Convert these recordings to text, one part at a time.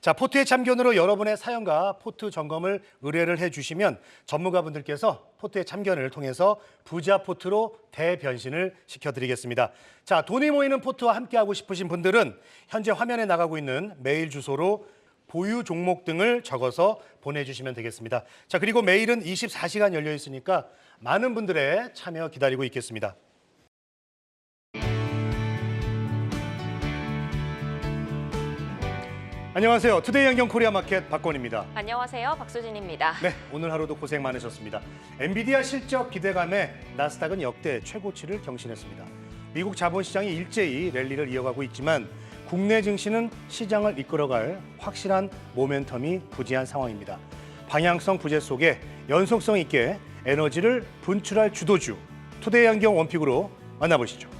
자, 포트의 참견으로 여러분의 사연과 포트 점검을 의뢰를 해주시면 전문가분들께서 포트의 참견을 통해서 부자 포트로 대변신을 시켜드리겠습니다. 자, 돈이 모이는 포트와 함께하고 싶으신 분들은 현재 화면에 나가고 있는 메일 주소로 보유 종목 등을 적어서 보내주시면 되겠습니다. 자, 그리고 메일은 24시간 열려 있으니까 많은 분들의 참여 기다리고 있겠습니다. 안녕하세요. 투데이 안경 코리아 마켓 박건입니다. 안녕하세요. 박수진입니다. 네, 오늘 하루도 고생 많으셨습니다. 엔비디아 실적 기대감에 나스닥은 역대 최고치를 경신했습니다. 미국 자본시장이 일제히 랠리를 이어가고 있지만 국내 증시는 시장을 이끌어갈 확실한 모멘텀이 부재한 상황입니다. 방향성 부재 속에 연속성 있게 에너지를 분출할 주도주, 투데이 안경 원픽으로 만나보시죠.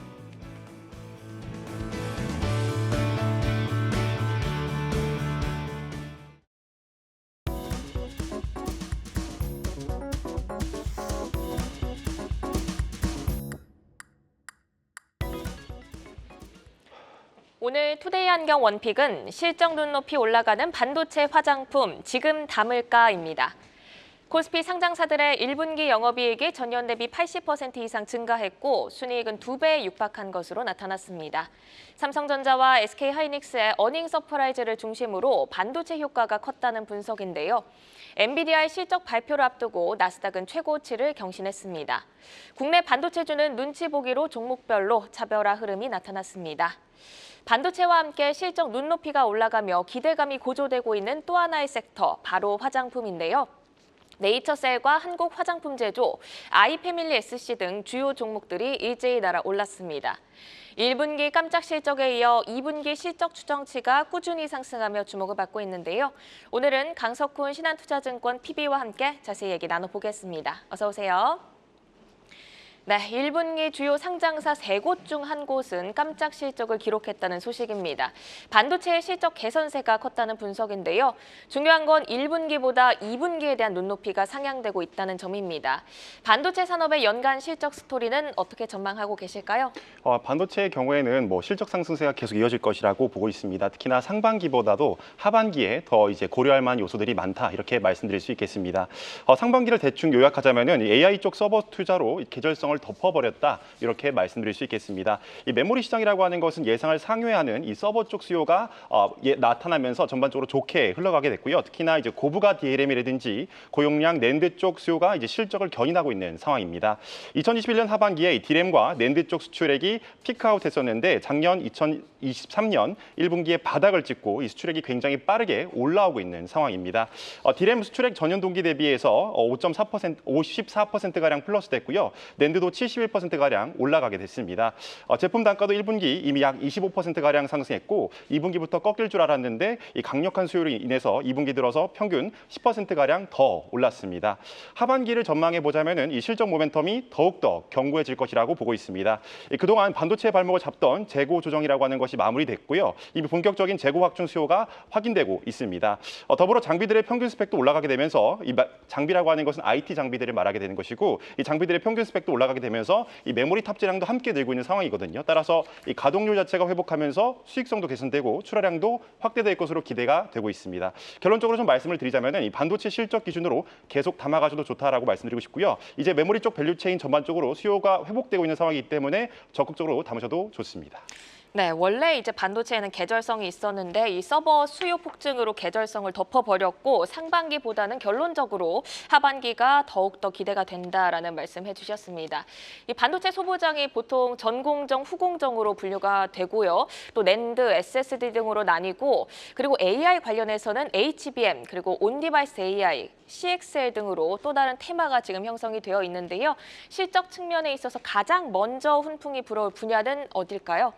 오늘 투데이 안경 원픽은 실적 눈높이 올라가는 반도체 화장품 지금 담을까입니다. 코스피 상장사들의 1분기 영업이익이 전년 대비 80% 이상 증가했고 순이익은 2배에 육박한 것으로 나타났습니다. 삼성전자와 SK하이닉스의 어닝 서프라이즈를 중심으로 반도체 효과가 컸다는 분석인데요. 엔비디아의 실적 발표를 앞두고 나스닥은 최고치를 경신했습니다. 국내 반도체주는 눈치 보기로 종목별로 차별화 흐름이 나타났습니다. 반도체와 함께 실적 눈높이가 올라가며 기대감이 고조되고 있는 또 하나의 섹터, 바로 화장품인데요. 네이처셀과 한국 화장품 제조, 아이패밀리 SC 등 주요 종목들이 일제히 날아 올랐습니다. 1분기 깜짝 실적에 이어 2분기 실적 추정치가 꾸준히 상승하며 주목을 받고 있는데요. 오늘은 강석훈 신한투자증권 PB와 함께 자세히 얘기 나눠보겠습니다. 어서 오세요. 네, 1분기 주요 상장사 3곳 중 한 곳은 깜짝 실적을 기록했다는 소식입니다. 반도체의 실적 개선세가 컸다는 분석인데요. 중요한 건 1분기보다 2분기에 대한 눈높이가 상향되고 있다는 점입니다. 반도체 산업의 연간 실적 스토리는 어떻게 전망하고 계실까요? 반도체의 경우에는 실적 상승세가 계속 이어질 것이라고 보고 있습니다. 특히나 상반기보다도 하반기에 더 고려할 만한 요소들이 많다, 이렇게 말씀드릴 수 있겠습니다. 상반기를 대충 요약하자면은 AI 쪽 서버 투자로 계절성을 덮어버렸다, 이렇게 말씀드릴 수 있겠습니다. 이 메모리 시장이라고 하는 것은 예상을 상회하는 이 서버 쪽 수요가 나타나면서 전반적으로 좋게 흘러가게 됐고요. 특히나 고부가 DRAM이라든지 고용량 낸드 쪽 수요가 실적을 견인하고 있는 상황입니다. 2021년 하반기에 DRAM과 낸드 쪽 수출액이 피크아웃했었는데 작년 2023년 1분기에 바닥을 찍고 이 수출액이 굉장히 빠르게 올라오고 있는 상황입니다. DRAM 수출액 전년 동기 대비해서 54%가량 플러스 됐고요. 낸드도 71%가량 올라가게 됐습니다. 제품 단가도 1분기 이미 약 25%가량 상승했고 2분기부터 꺾일 줄 알았는데 이 강력한 수요로 인해서 2분기 들어서 평균 10%가량 더 올랐습니다. 하반기를 전망해 보자면은 이 실적 모멘텀이 더욱더 견고해질 것이라고 보고 있습니다. 그동안 반도체 발목을 잡던 재고 조정이라고 하는 것이 마무리됐고요. 이미 본격적인 재고 확충 수요가 확인되고 있습니다. 더불어 장비들의 평균 스펙도 올라가게 되면서 이 장비라고 하는 것은 IT 장비들을 말하게 되는 것이고 이 장비들의 평균 스펙도 올라가게 되면서 이 메모리 탑재량도 함께 늘고 있는 상황이거든요. 따라서 이 가동률 자체가 회복하면서 수익성도 개선되고 출하량도 확대될 것으로 기대가 되고 있습니다. 결론적으로 좀 말씀을 드리자면은 이 반도체 실적 기준으로 계속 담아가셔도 좋다라고 말씀드리고 싶고요. 이제 메모리 쪽 밸류체인 전반적으로 수요가 회복되고 있는 상황이기 때문에 적극적으로 담으셔도 좋습니다. 네, 원래 반도체에는 계절성이 있었는데 이 서버 수요 폭증으로 계절성을 덮어버렸고 상반기보다는 결론적으로 하반기가 더욱더 기대가 된다라는 말씀 해주셨습니다. 이 반도체 소부장이 보통 전공정, 후공정으로 분류가 되고요. 또 낸드, SSD 등으로 나뉘고 그리고 AI 관련해서는 HBM 그리고 온디바이스 AI, CXL 등으로 또 다른 테마가 지금 형성이 되어 있는데요. 실적 측면에 있어서 가장 먼저 훈풍이 불어올 분야는 어딜까요?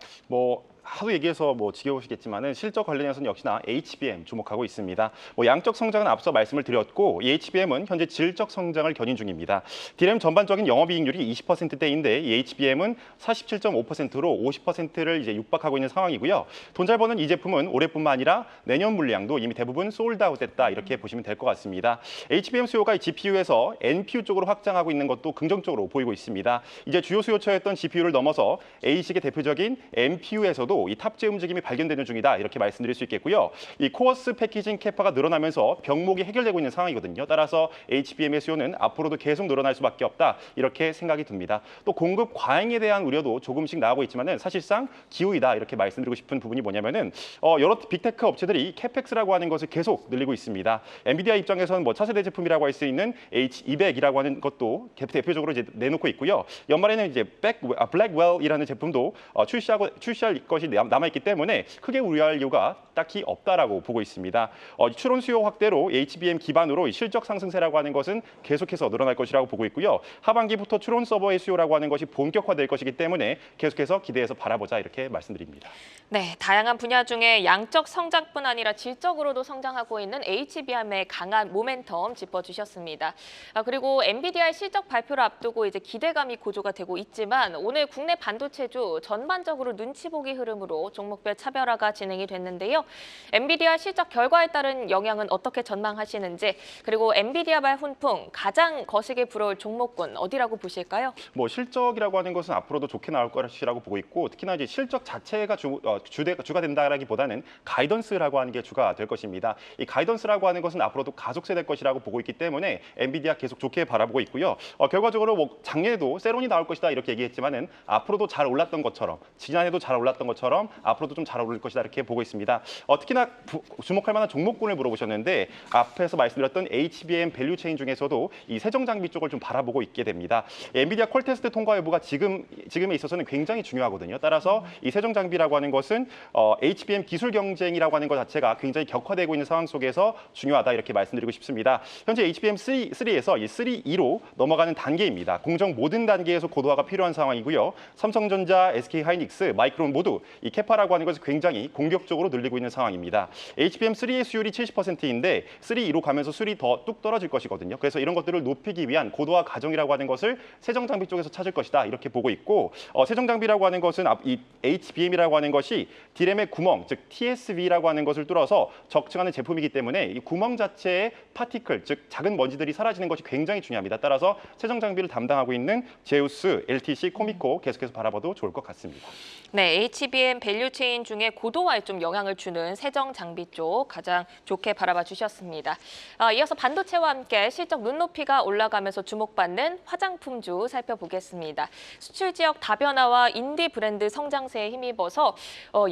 하도 얘기해서 지겨우시겠지만은 실적 관련해서는 역시나 HBM 주목하고 있습니다. 양적 성장은 앞서 말씀을 드렸고 이 HBM은 현재 질적 성장을 견인 중입니다. DRAM 전반적인 영업이익률이 20%대인데 이 HBM은 47.5%로 50%를 육박하고 있는 상황이고요. 돈 잘 버는 이 제품은 올해뿐만 아니라 내년 물량도 이미 대부분 솔드아웃됐다, 이렇게 보시면 될 것 같습니다. HBM 수요가 GPU에서 NPU 쪽으로 확장하고 있는 것도 긍정적으로 보이고 있습니다. 이제 주요 수요처였던 GPU를 넘어서 ASIC의 대표적인 NPU에서도 중에서도 이 탑재 움직임이 발견되는 중이다 이렇게 말씀드릴 수 있겠고요. 이 코어스 패키징 캐파가 늘어나면서 병목이 해결되고 있는 상황이거든요. 따라서 HBM의 수요는 앞으로도 계속 늘어날 수밖에 없다 이렇게 생각이 듭니다. 또 공급 과잉에 대한 우려도 조금씩 나오고 있지만은 사실상 기우이다 이렇게 말씀드리고 싶은 부분이 뭐냐면은 여러 빅테크 업체들이 캐펙스라고 하는 것을 계속 늘리고 있습니다. 엔비디아 입장에서는 뭐 차세대 제품이라고 할 수 있는 H200이라고 하는 것도 대표적으로 이제 내놓고 있고요. 연말에는 이제 블랙웰이라는 제품도 출시할 것이 남아있기 때문에 크게 우려할 이유가 딱히 없다라고 보고 있습니다. 추론 수요 확대로 HBM 기반으로 실적 상승세라고 하는 것은 계속해서 늘어날 것이라고 보고 있고요. 하반기부터 추론 서버의 수요라고 하는 것이 본격화될 것이기 때문에 계속해서 기대해서 바라보자 이렇게 말씀드립니다. 네, 다양한 분야 중에 양적 성장뿐 아니라 질적으로도 성장하고 있는 HBM의 강한 모멘텀 짚어주셨습니다. 그리고 엔비디아의 실적 발표를 앞두고 이제 기대감이 고조가 되고 있지만 오늘 국내 반도체주 전반적으로 눈치 보기 흐름으로 종목별 차별화가 진행이 됐는데요. 엔비디아 실적 결과에 따른 영향은 어떻게 전망하시는지, 그리고 엔비디아발 훈풍 가장 거시기 부러울 종목군 어디라고 보실까요? 뭐 실적이라고 하는 것은 앞으로도 좋게 나올 것이라고 보고 있고, 특히나 이제 실적 자체가 주가 된다라기보다는 가이던스라고 하는 게 주가 될 것입니다. 이 가이던스라고 하는 것은 앞으로도 가속세될 것이라고 보고 있기 때문에 엔비디아 계속 좋게 바라보고 있고요. 결과적으로 뭐 작년에도 세론이 나올 것이다 이렇게 얘기했지만은 앞으로도 잘 올랐던 것처럼, 지난해도 잘 올랐던 것처럼 앞으로도 좀 잘 오를 것이다 이렇게 보고 있습니다. 특히나 주목할 만한 종목군을 물어보셨는데 앞에서 말씀드렸던 HBM 밸류체인 중에서도 이 세정 장비 쪽을 좀 바라보고 있게 됩니다. 엔비디아 퀄 테스트 통과 여부가 지금에 있어서는 굉장히 중요하거든요. 따라서 이 세정 장비라고 하는 것은 HBM 기술 경쟁이라고 하는 것 자체가 굉장히 격화되고 있는 상황 속에서 중요하다 이렇게 말씀드리고 싶습니다. 현재 HBM3에서 이 3E로 넘어가는 단계입니다. 공정 모든 단계에서 고도화가 필요한 상황이고요. 삼성전자, SK하이닉스, 마이크론 모두 이 캐파라고 하는 것을 굉장히 공격적으로 늘리고 있는 상황입니다. HBM3의 수율이 70%인데 3E로 가면서 수율이 더 뚝 떨어질 것이거든요. 그래서 이런 것들을 높이기 위한 고도화 과정이라고 하는 것을 세정 장비 쪽에서 찾을 것이다 이렇게 보고 있고, 세정 장비라고 하는 것은 이 HBM이라고 하는 것이 D램의 구멍, 즉 TSV라고 하는 것을 뚫어서 적층하는 제품이기 때문에 이 구멍 자체의 파티클, 즉 작은 먼지들이 사라지는 것이 굉장히 중요합니다. 따라서 세정 장비를 담당하고 있는 제우스, LTC, 코미코 계속해서 바라봐도 좋을 것 같습니다. 네, HBM 밸류체인 중에 고도화에 좀 영향을 주는 세정 장비 쪽 가장 좋게 바라봐 주셨습니다. 이어서 반도체와 함께 실적 눈높이가 올라가면서 주목받는 화장품주 살펴보겠습니다. 수출 지역 다변화와 인디 브랜드 성장세에 힘입어서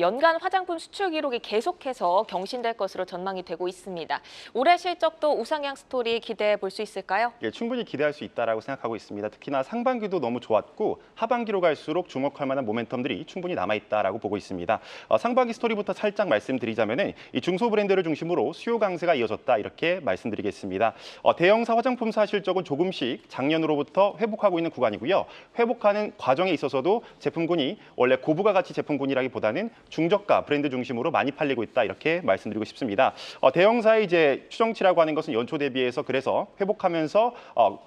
연간 화장품 수출 기록이 계속해서 경신될 것으로 전망이 되고 있습니다. 올해 실적도 우상향 스토리 기대해 볼 수 있을까요? 예, 충분히 기대할 수 있다라고 생각하고 있습니다. 특히나 상반기도 너무 좋았고 하반기로 갈수록 주목할 만한 모멘텀들이 충분히 남아있다라고 보고 있습니다. 상반기 스토리부터 살짝 말씀드리자면은 이 중소 브랜드를 중심으로 수요 강세가 이어졌다 이렇게 말씀드리겠습니다. 대형사 화장품사 실적은 조금씩 작년으로부터 회복하고 있는 구간이고요. 회복하는 과정에 있어서도 제품군이 원래 고부가 가치 제품군이라기보다는 중저가 브랜드 중심으로 많이 팔리고 있다 이렇게 말씀드리고 싶습니다. 대형사의 이제 추정치라고 하는 것은 연초 대비해서 그래서 회복하면서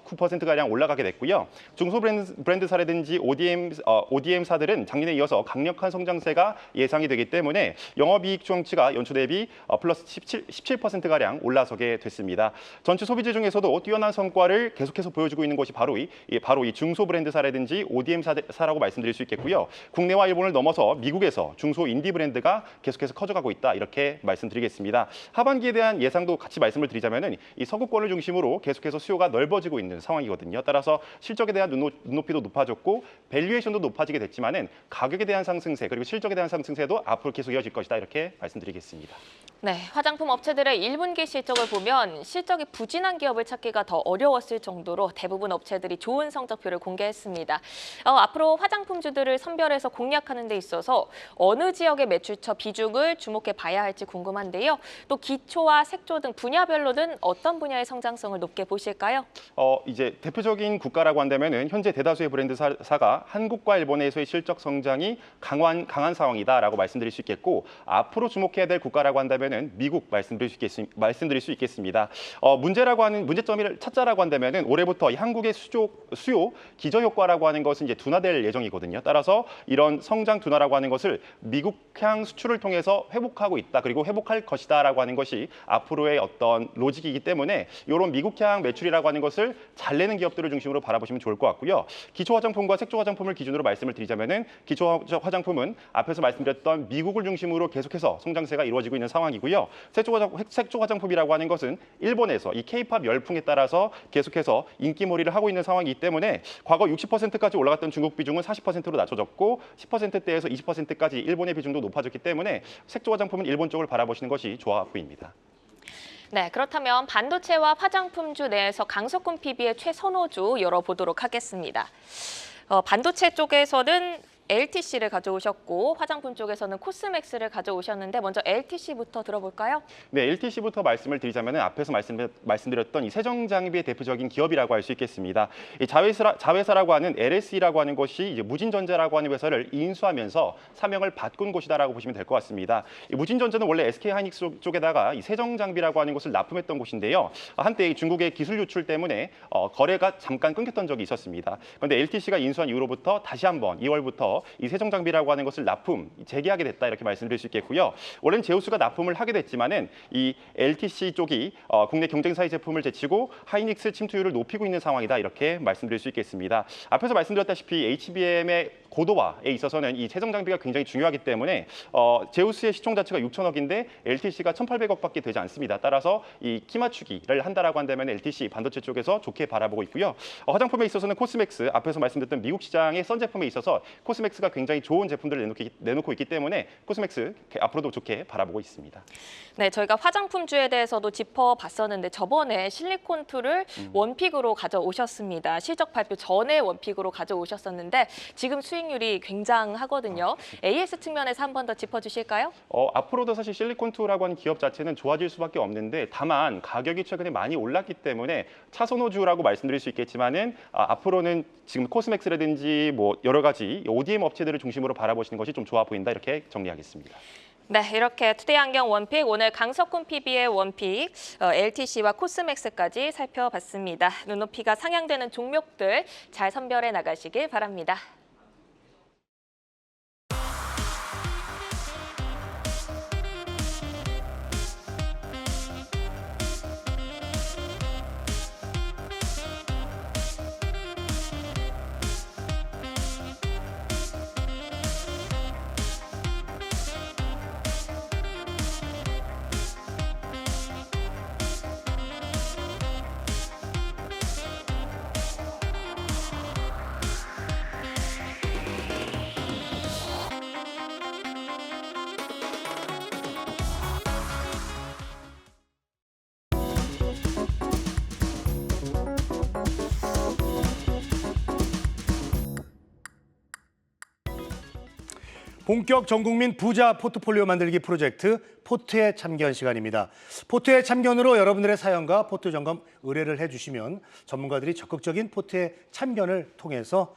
9%가량 올라가게 됐고요. 중소 브랜드사라든지 ODM사들은 작년에 이어서 강력한 성장세가 예상이 되기 때문에 영업이익 추정치가 연초 대비 플러스 17%가량 올라서게 됐습니다. 전체 소비재 중에서도 뛰어난 성과를 계속해서 보여주고 있는 것이 바로 이 중소 브랜드사라든지 ODM사라고 말씀드릴 수 있겠고요. 국내와 일본을 넘어서 미국에서 중소 인디 브랜드가 계속해서 커져가고 있다 이렇게 말씀드리겠습니다. 하반기에 대한 예상도 같이 말씀을 드리자면은 이 서구권을 중심으로 계속해서 수요가 넓어지고 있는 상황이거든요. 따라서 실적에 대한 눈높이도 높아졌고 밸류에이션도 높아지게 됐지만은 가격에 대한 상승세 그리고 실적에 대한 상승세도 앞으로 계속 이어질 것이다 이렇게 말씀드리겠습니다. 네, 화장품 업체들의 1분기 실적을 보면 실적이 부진한 기업을 찾기가 더 어려웠을 정도로 대부분 업체들이 좋은 성적표를 공개했습니다. 앞으로 화장품주들을 선별해서 공략하는 데 있어서 어느 지역의 매출처 비중을 주목해 봐야 할지 궁금한데요. 또 기초와 색조 등 분야별로는 어떤 분야의 성장성을 높게 보실까요? 이제 대표적인 국가라고 한다면은 현재 대다수의 브랜드사가 한국과 일본에서의 실적 성장이 강한 상황이다라고 말씀드릴 수 있겠고, 앞으로 주목해야 될 국가라고 한다면 한다면은 미국 말씀드릴 수 있겠습니다. 문제점을 찾자라고 한다면은 올해부터 이 한국의 수요 기저 효과라고 하는 것은 이제 둔화될 예정이거든요. 따라서 이런 성장 둔화라고 하는 것을 미국향 수출을 통해서 회복하고 있다. 그리고 회복할 것이다라고 하는 것이 앞으로의 어떤 로직이기 때문에 이런 미국향 매출이라고 하는 것을 잘 내는 기업들을 중심으로 바라보시면 좋을 것 같고요. 기초 화장품과 색조 화장품을 기준으로 말씀을 드리자면은 기초 화장품은 앞에서 말씀드렸던 미국을 중심으로 계속해서 성장세가 이루어지고 있는 상황이고요. 색조 화장품이라고 하는 것은 일본에서 이 K-팝 열풍에 따라서 계속해서 인기몰이를 하고 있는 상황이기 때문에 과거 60%까지 올라갔던 중국 비중은 40%로 낮춰졌고 10%대에서 20%까지 일본의 비중도 높아졌기 때문에 색조 화장품은 일본 쪽을 바라보시는 것이 좋아 보입니다. 네, 그렇다면 반도체와 화장품주 내에서 강석훈 PB의 최선호주 열어보도록 하겠습니다. 반도체 쪽에서는 LTC를 가져오셨고 화장품 쪽에서는 코스맥스를 가져오셨는데 먼저 LTC부터 들어볼까요? 네, LTC부터 말씀을 드리자면 앞에서 말씀드렸던 이 세정장비의 대표적인 기업이라고 할 수 있겠습니다. 이 자회사라고 하는 LSE라고 하는 것이 이제 무진전자라고 하는 회사를 인수하면서 사명을 바꾼 곳이다라고 보시면 될 것 같습니다. 이 무진전자는 원래 SK하이닉스 쪽에다가 이 세정장비라고 하는 것을 납품했던 곳인데요. 한때 중국의 기술 유출 때문에 거래가 잠깐 끊겼던 적이 있었습니다. 그런데 LTC가 인수한 이후로부터 다시 한번 2월부터 이 세정장비라고 하는 것을 재개하게 됐다 이렇게 말씀드릴 수 있겠고요. 원래는 제우스가 납품을 하게 됐지만은 이 LTC 쪽이 국내 경쟁사의 제품을 제치고 하이닉스 침투율을 높이고 있는 상황이다 이렇게 말씀드릴 수 있겠습니다. 앞에서 말씀드렸다시피 HBM의 고도화에 있어서는 이 세정장비가 굉장히 중요하기 때문에 제우스의 시총 자체가 6천억인데 LTC가 1,800억밖에 되지 않습니다. 따라서 이 키 맞추기를 한다라고 한다면 LTC 반도체 쪽에서 좋게 바라보고 있고요. 화장품에 있어서는 코스맥스 앞에서 말씀드렸던 미국 시장의 선 제품에 있어서 코스맥스가 굉장히 좋은 제품들을 내놓고 있기 때문에 코스맥스 앞으로도 좋게 바라보고 있습니다. 네, 저희가 화장품주에 대해서도 짚어봤었는데 저번에 실리콘2를 원픽으로 가져오셨습니다. 실적 발표 전에 원픽으로 가져오셨었는데 지금 수익률이 굉장하거든요. AS 측면에서 한 번 더 짚어주실까요? 앞으로도 사실 실리콘2라고 하는 기업 자체는 좋아질 수밖에 없는데 다만 가격이 최근에 많이 올랐기 때문에 차선호주라고 말씀드릴 수 있겠지만은 앞으로는 지금 코스맥스라든지 뭐 여러 가지 ODM 업체들을 중심으로 바라보시는 것이 좀 좋아 보인다 이렇게 정리하겠습니다. 네, 이렇게 투데이 안경 원픽, 오늘 강석훈 PB의 원픽, LTC와 코스맥스까지 살펴봤습니다. 눈높이가 상향되는 종목들 잘 선별해 나가시길 바랍니다. 본격 전국민 부자 포트폴리오 만들기 프로젝트 포트에 참견 시간입니다. 포트에 참견으로 여러분들의 사연과 포트 점검 의뢰를 해주시면 전문가들이 적극적인 포트에 참견을 통해서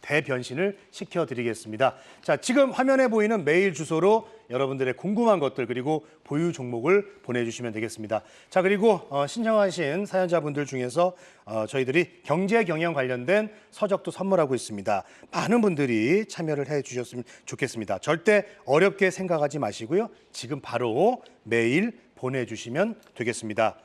대변신을 시켜드리겠습니다. 자, 지금 화면에 보이는 메일 주소로 여러분들의 궁금한 것들 그리고 보유 종목을 보내주시면 되겠습니다. 자, 그리고 신청하신 사연자분들 중에서 저희들이 경제 경영 관련된 서적도 선물하고 있습니다. 많은 분들이 참여를 해주셨으면 좋겠습니다. 절대 어렵게 생각하지 마시고요. 지금 바로 메일 보내주시면 되겠습니다.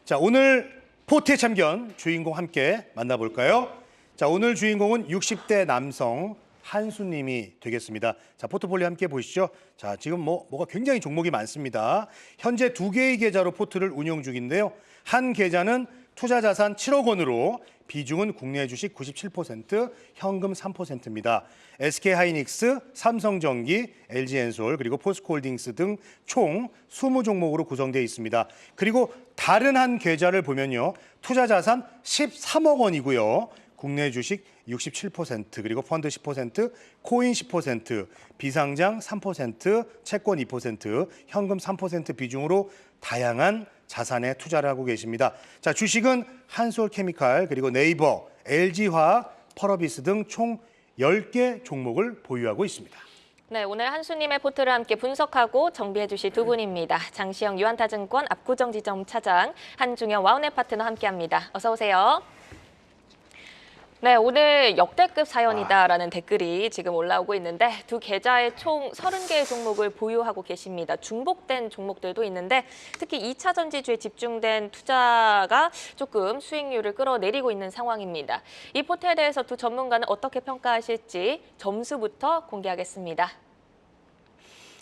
자, 오늘 포트의 참견 주인공 함께 만나볼까요? 자, 오늘 주인공은 60대 남성 한수님이 되겠습니다. 자, 포트폴리오 함께 보시죠. 자, 지금 뭐가 굉장히 종목이 많습니다. 현재 2개의 계좌로 포트를 운용 중인데요. 한 계좌는 투자자산 7억 원으로 비중은 국내 주식 97%, 현금 3%입니다. SK하이닉스, 삼성전기, LG엔솔, 그리고 포스코홀딩스 등 총 20종목으로 구성되어 있습니다. 그리고 다른 한 계좌를 보면요. 투자자산 13억 원이고요. 국내 주식 67%, 그리고 펀드 10%, 코인 10%, 비상장 3%, 채권 2%, 현금 3% 비중으로 다양한 자산에 투자를 하고 계십니다. 자, 주식은 한솔케미칼, 그리고 네이버, LG화학, 펄어비스 등 총 10개 종목을 보유하고 있습니다. 네, 오늘 한수님의 포트를 함께 분석하고 정비해 주실 두 분입니다. 장시영 유한타증권 압구정지점 차장, 한중현 와우넷 파트너 함께합니다. 어서 오세요. 네, 오늘 역대급 사연이다라는 댓글이 지금 올라오고 있는데 두 계좌에 총 30개의 종목을 보유하고 계십니다. 중복된 종목들도 있는데 특히 2차 전지주에 집중된 투자가 조금 수익률을 끌어내리고 있는 상황입니다. 이 포트에 대해서 두 전문가는 어떻게 평가하실지 점수부터 공개하겠습니다.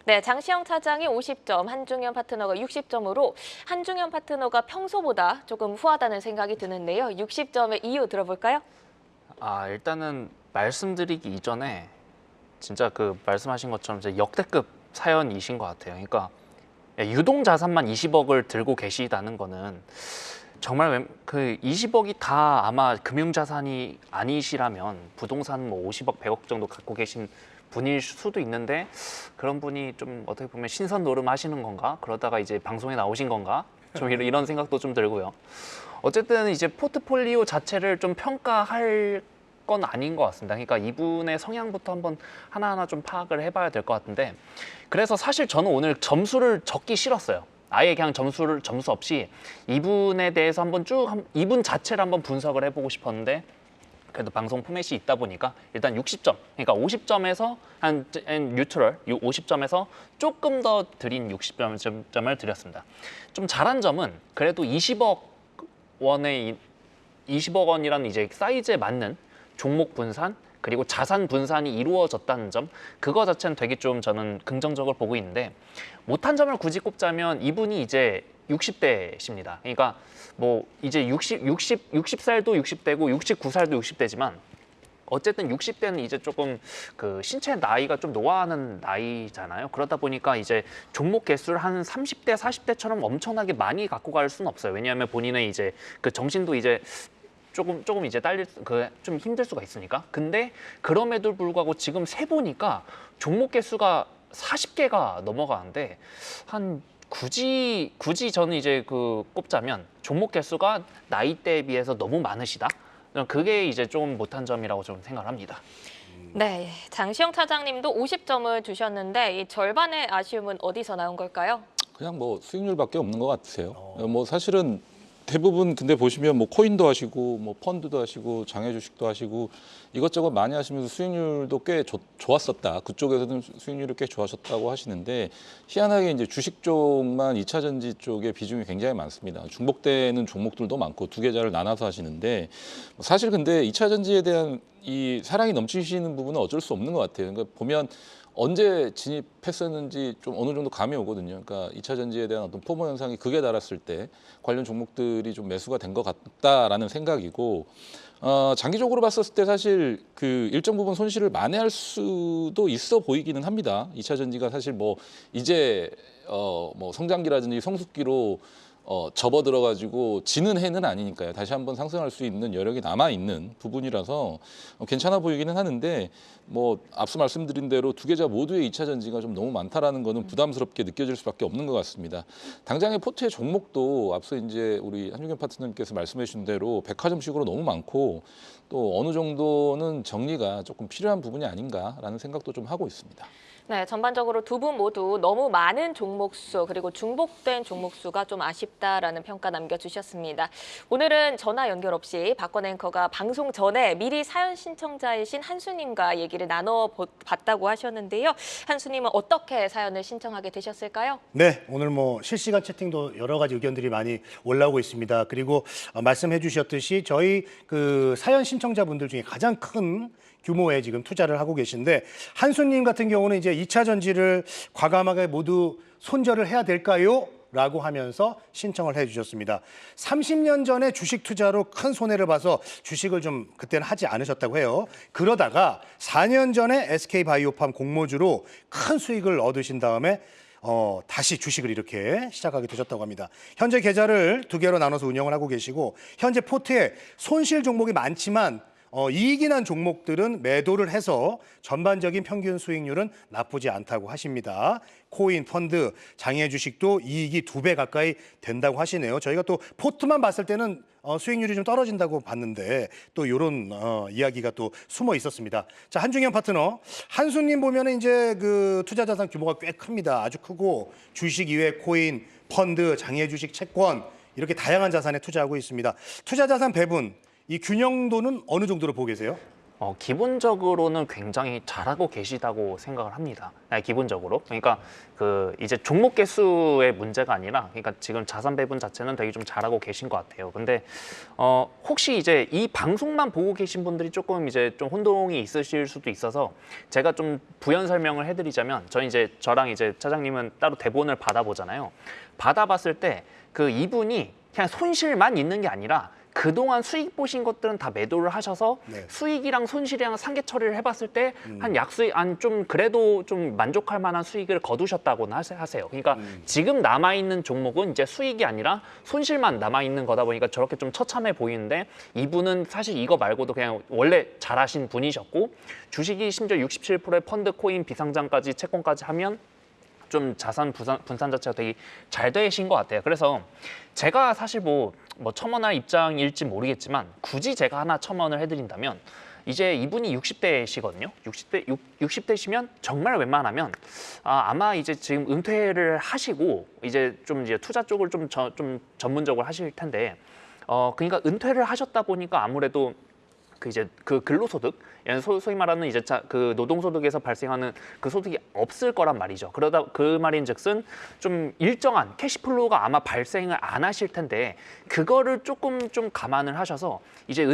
네, 장시영 차장이 50점, 한중현 파트너가 60점으로 한중현 파트너가 평소보다 조금 후하다는 생각이 드는데요. 60점의 이유 들어볼까요? 일단은 말씀드리기 이전에 진짜 그 말씀하신 것처럼 이제 역대급 사연이신 것 같아요. 그러니까 유동 자산만 20억을 들고 계시다는 거는 정말 그 20억이 다 아마 금융 자산이 아니시라면 부동산 뭐 50억, 100억 정도 갖고 계신 분일 수도 있는데 그런 분이 좀 어떻게 보면 신선 노름 하시는 건가? 그러다가 이제 방송에 나오신 건가? 좀 이런 생각도 좀 들고요. 어쨌든 이제 포트폴리오 자체를 좀 평가할 건 아닌 것 같습니다. 그러니까 이분의 성향부터 한번 하나하나 좀 파악을 해봐야 될 것 같은데 그래서 사실 저는 오늘 점수를 적기 싫었어요. 아예 그냥 점수 없이 이분에 대해서 한번 이분 자체를 한번 분석을 해보고 싶었는데 그래도 방송 포맷이 있다 보니까 일단 60점, 그러니까 50점에서 한 뉴트럴 50점에서 조금 더 드린 60점을 드렸습니다. 좀 잘한 점은 그래도 20억 원이라는 이제 사이즈에 맞는 종목 분산 그리고 자산 분산이 이루어졌다는 점 그거 자체는 되게 좀 저는 긍정적으로 보고 있는데 못한 점을 굳이 꼽자면 이분이 이제 60대십니다. 그러니까 뭐 이제 60살도 60대고 69살도 60대지만 어쨌든 60대는 이제 조금 그 신체 나이가 좀 노화하는 나이잖아요. 그러다 보니까 이제 종목 개수를 한 30대, 40대처럼 엄청나게 많이 갖고 갈 수는 없어요. 왜냐하면 본인의 이제 그 정신도 이제 조금 이제 좀 힘들 수가 있으니까. 근데 그럼에도 불구하고 지금 세 보니까 종목 개수가 40개가 넘어가는데 굳이 저는 이제 그 꼽자면 종목 개수가 나이대에 비해서 너무 많으시다. 그게 이제 좀 못한 점이라고 저는 생각을 합니다. 네, 장시영 차장님도 50점을 주셨는데 이 절반의 아쉬움은 어디서 나온 걸까요? 그냥 뭐 수익률밖에 없는 것 같으세요. 뭐 사실은 대부분 근데 보시면 뭐 코인도 하시고 뭐 펀드도 하시고 장외 주식도 하시고 이것저것 많이 하시면서 수익률도 꽤 좋았었다. 그쪽에서는 수익률이 꽤 좋아졌다고 하시는데 희한하게 이제 주식 쪽만 2차 전지 쪽에 비중이 굉장히 많습니다. 중복되는 종목들도 많고 두 계좌를 나눠서 하시는데 사실 근데 2차 전지에 대한 이 사랑이 넘치시는 부분은 어쩔 수 없는 것 같아요. 그러니까 보면 언제 진입했었는지 좀 어느 정도 감이 오거든요. 그러니까 2차 전지에 대한 어떤 포모 현상이 극에 달했을 때 관련 종목들이 좀 매수가 된 것 같다라는 생각이고 장기적으로 봤었을 때 사실 그 일정 부분 손실을 만회할 수도 있어 보이기는 합니다. 2차 전지가 사실 뭐 이제 뭐 성장기라든지 성숙기로 접어들어가지고 지는 해는 아니니까요. 다시 한번 상승할 수 있는 여력이 남아있는 부분이라서 괜찮아 보이기는 하는데 뭐 앞서 말씀드린 대로 두 계좌 모두의 2차 전지가 좀 너무 많다라는 거는 부담스럽게 느껴질 수밖에 없는 것 같습니다. 당장의 포트의 종목도 앞서 이제 우리 한중현 파트너님께서 말씀해 주신 대로 백화점식으로 너무 많고 또 어느 정도는 정리가 조금 필요한 부분이 아닌가라는 생각도 좀 하고 있습니다. 네, 전반적으로 두 분 모두 너무 많은 종목수 그리고 중복된 종목수가 좀 아쉽다라는 평가 남겨주셨습니다. 오늘은 전화 연결 없이 박건 앵커가 방송 전에 미리 사연 신청자이신 한수님과 얘기를 나눠봤다고 하셨는데요. 한수님은 어떻게 사연을 신청하게 되셨을까요? 네, 오늘 뭐 실시간 채팅도 여러 가지 의견들이 많이 올라오고 있습니다. 그리고 말씀해 주셨듯이 저희 그 사연 신청자분들 중에 가장 큰 규모의 지금 투자를 하고 계신데 한수님 같은 경우는 이제 2차 전지를 과감하게 모두 손절을 해야 될까요? 라고 하면서 신청을 해주셨습니다. 30년 전에 주식 투자로 큰 손해를 봐서 주식을 좀 그때는 하지 않으셨다고 해요. 그러다가 4년 전에 SK바이오팜 공모주로 큰 수익을 얻으신 다음에 다시 주식을 이렇게 시작하게 되셨다고 합니다. 현재 계좌를 두 개로 나눠서 운영을 하고 계시고 현재 포트에 손실 종목이 많지만 이익이 난 종목들은 매도를 해서 전반적인 평균 수익률은 나쁘지 않다고 하십니다. 코인, 펀드, 장외 주식도 이익이 2배 가까이 된다고 하시네요. 저희가 또 포트만 봤을 때는 수익률이 좀 떨어진다고 봤는데 또 이런 이야기가 또 숨어 있었습니다. 자, 한중현 파트너, 한수님 보면은 이제 그 투자 자산 규모가 꽤 큽니다. 아주 크고 주식 이외 코인, 펀드, 장외 주식, 채권 이렇게 다양한 자산에 투자하고 있습니다. 투자 자산 배분, 이 균형도는 어느 정도로 보고 계세요? 기본적으로는 굉장히 잘하고 계시다고 생각을 합니다. 기본적으로. 그러니까 그 이제 종목 개수의 문제가 아니라, 그러니까 지금 자산 배분 자체는 되게 좀 잘하고 계신 것 같아요. 근데 혹시 이제 이 방송만 보고 계신 분들이 조금 이제 좀 혼동이 있으실 수도 있어서 제가 좀 부연 설명을 해드리자면, 저랑 이제 차장님은 따로 대본을 받아보잖아요. 받아봤을 때 그 이분이 그냥 손실만 있는 게 아니라 그동안 수익 보신 것들은 다 매도를 하셔서 네. 수익이랑 손실이랑 상계 처리를 해봤을 때 한 약수익, 좀 그래도 좀 만족할 만한 수익을 거두셨다고는 하세요. 그러니까 지금 남아있는 종목은 이제 수익이 아니라 손실만 남아있는 거다 보니까 저렇게 좀 처참해 보이는데, 이분은 사실 이거 말고도 그냥 원래 잘하신 분이셨고, 주식이 심지어 67%의 펀드, 코인, 비상장까지, 채권까지 하면 좀 자산 분산 자체가 되게 잘 되신 것 같아요. 그래서 제가 사실 뭐 첨언할 입장일지 모르겠지만, 굳이 제가 하나 첨언을 해드린다면, 이제 이분이 60대시거든요. 60대시면 정말 웬만하면 아마 이제 지금 은퇴를 하시고 이제 투자 쪽을 좀 전문적으로 하실 텐데, 그러니까 은퇴를 하셨다 보니까 아무래도 그 근로소득, 소위 말하는 이제 그 노동소득에서 발생하는 그 소득이 없을 거란 말이죠. 그러다 그 말인즉슨 좀 일정한 캐시플로우가 아마 발생을 안 하실 텐데, 그거를 조금 좀 감안을 하셔서 이제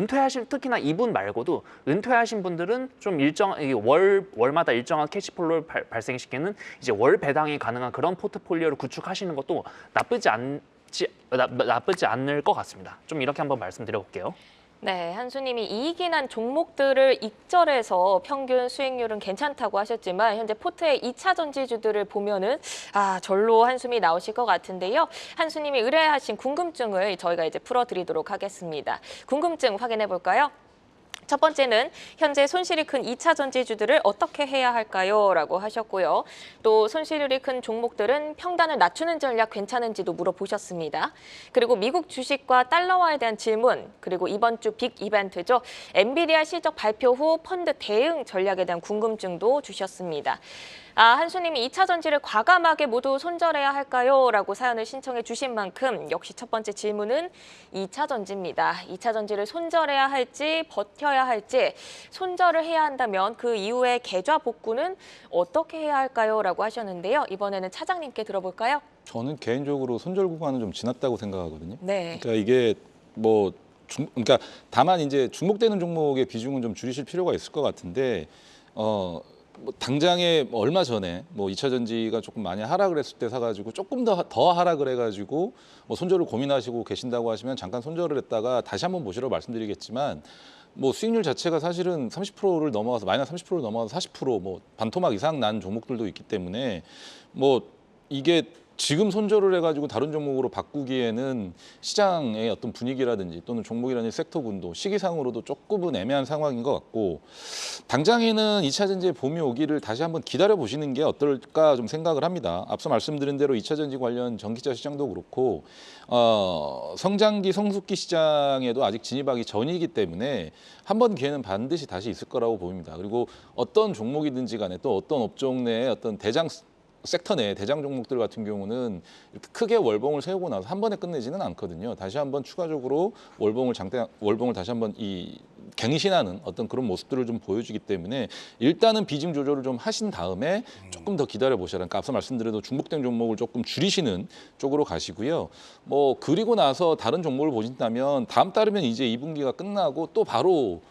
특히나 이분 말고도 은퇴하신 분들은 좀 월마다 일정한 캐시플로우를 발생시키는 이제 월 배당이 가능한 그런 포트폴리오를 구축하시는 것도 나쁘지 않을 것 같습니다. 좀 이렇게 한번 말씀드려볼게요. 네, 한수님이 이익이 난 종목들을 익절해서 평균 수익률은 괜찮다고 하셨지만, 현재 포트의 2차 전지주들을 보면은 절로 한숨이 나오실 것 같은데요. 한수님이 의뢰하신 궁금증을 저희가 이제 풀어드리도록 하겠습니다. 궁금증 확인해 볼까요? 첫 번째는 현재 손실이 큰 2차 전지주들을 어떻게 해야 할까요? 라고 하셨고요. 또 손실률이 큰 종목들은 평단을 낮추는 전략 괜찮은지도 물어보셨습니다. 그리고 미국 주식과 달러화에 대한 질문, 그리고 이번 주 빅 이벤트죠. 엔비디아 실적 발표 후 펀드 대응 전략에 대한 궁금증도 주셨습니다. 한수님이 2차 전지를 과감하게 모두 손절해야 할까요? 라고 사연을 신청해 주신 만큼 역시 첫 번째 질문은 2차 전지입니다. 2차 전지를 손절해야 할지 버텨야 할지, 손절을 해야 한다면 그 이후에 계좌 복구는 어떻게 해야 할까요? 라고 하셨는데요. 이번에는 차장님께 들어볼까요? 저는 개인적으로 손절 구간은 좀 지났다고 생각하거든요. 네. 그러니까 이게 그러니까 다만 이제 중복되는 종목의 비중은 좀 줄이실 필요가 있을 것 같은데, 당장에 얼마 전에 2차 전지가 조금 많이 하락을 했을 때 사가지고 조금 더 하락을 해가지고 손절을 고민하시고 계신다고 하시면 잠깐 손절을 했다가 다시 한번 보시라고 말씀드리겠지만, 수익률 자체가 사실은 30%를 넘어가서 마이너스 30%를 넘어가서 40% 반토막 이상 난 종목들도 있기 때문에 이게 지금 손절을 해가지고 다른 종목으로 바꾸기에는 시장의 어떤 분위기라든지 또는 종목이라든지 섹터군도 시기상으로도 조금은 애매한 상황인 것 같고, 당장에는 2차 전지의 봄이 오기를 다시 한번 기다려 보시는 게 어떨까 좀 생각을 합니다. 앞서 말씀드린 대로 2차 전지 관련 전기차 시장도 그렇고 성장기 성숙기 시장에도 아직 진입하기 전이기 때문에 한 번 기회는 반드시 다시 있을 거라고 보입니다. 그리고 어떤 종목이든지 간에 또 어떤 업종 내에 어떤 섹터 내 대장 종목들 같은 경우는 이렇게 크게 월봉을 세우고 나서 한 번에 끝내지는 않거든요. 다시 한번 추가적으로 월봉을 다시 한번 갱신하는 어떤 그런 모습들을 좀 보여주기 때문에, 일단은 비중 조절을 좀 하신 다음에 조금 더 기다려 보셔라. 그러니까 앞서 말씀드려도 중복된 종목을 조금 줄이시는 쪽으로 가시고요. 그리고 나서 다른 종목을 보신다면 다음 달이면 이제 2분기가 끝나고 또 바로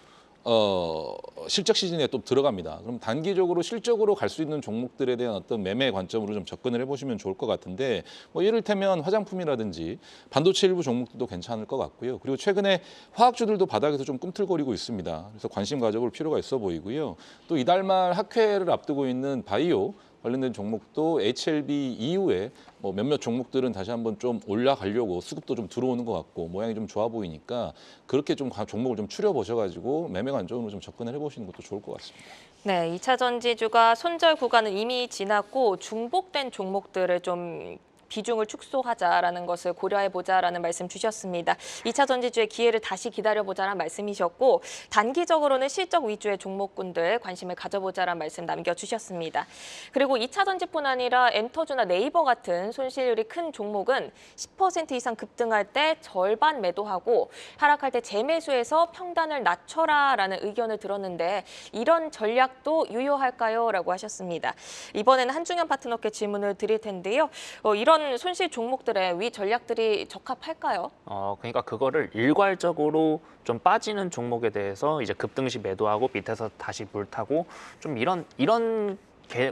실적 시즌에 또 들어갑니다. 그럼 단기적으로 실적으로 갈 수 있는 종목들에 대한 어떤 매매 관점으로 좀 접근을 해보시면 좋을 것 같은데, 이를테면 화장품이라든지 반도체 일부 종목들도 괜찮을 것 같고요. 그리고 최근에 화학주들도 바닥에서 좀 꿈틀거리고 있습니다. 그래서 관심 가져볼 필요가 있어 보이고요. 또 이달 말 학회를 앞두고 있는 바이오 관련된 종목도 HLB 이후에 몇몇 종목들은 다시 한번 좀 올라가려고 수급도 좀 들어오는 것 같고 모양이 좀 좋아 보이니까 그렇게 좀 종목을 좀 추려 보셔가지고 매매 관점으로 좀 접근을 해보시는 것도 좋을 것 같습니다. 네, 2차 전지주가 손절 구간은 이미 지났고 중복된 종목들을 좀 비중을 축소하자라는 것을 고려해보자라는 말씀 주셨습니다. 2차 전지주의 기회를 다시 기다려보자라는 말씀이셨고 단기적으로는 실적 위주의 종목군들 관심을 가져보자라는 말씀 남겨주셨습니다. 그리고 2차 전지뿐 아니라 엔터주나 네이버 같은 손실률이 큰 종목은 10% 이상 급등할 때 절반 매도하고 하락할 때 재매수해서 평단을 낮춰라라는 의견을 들었는데 이런 전략도 유효할까요? 라고 하셨습니다. 이번에는 한중현 파트너께 질문을 드릴 텐데요. 이런 손실 종목들의 위 전략들이 적합할까요? 그러니까 그거를 일괄적으로 좀 빠지는 종목에 대해서 이제 급등시 매도하고 밑에서 다시 물타고 좀 이런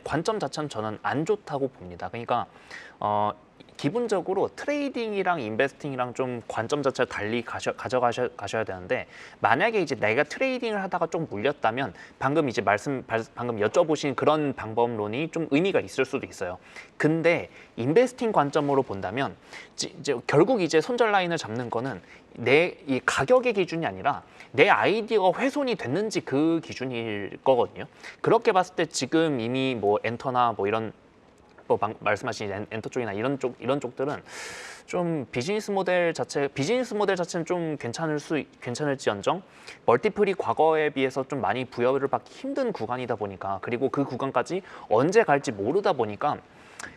관점 자체는 저는 안 좋다고 봅니다. 그러니까 기본적으로 트레이딩이랑 인베스팅이랑 좀 관점 자체를 달리 가져가셔야 되는데 만약에 이제 내가 트레이딩을 하다가 좀 물렸다면 방금 여쭤보신 그런 방법론이 좀 의미가 있을 수도 있어요. 근데 인베스팅 관점으로 본다면 이제 결국 이제 손절 라인을 잡는 거는 이 가격의 기준이 아니라 내 아이디어가 훼손이 됐는지 그 기준일 거거든요. 그렇게 봤을 때 지금 이미 뭐 엔터나 뭐 이런 말씀하신 엔터 쪽이나 이런 쪽들은 좀 비즈니스 모델 자체는 좀 괜찮을지언정 멀티플이 과거에 비해서 좀 많이 부여를 받기 힘든 구간이다 보니까 그리고 그 구간까지 언제 갈지 모르다 보니까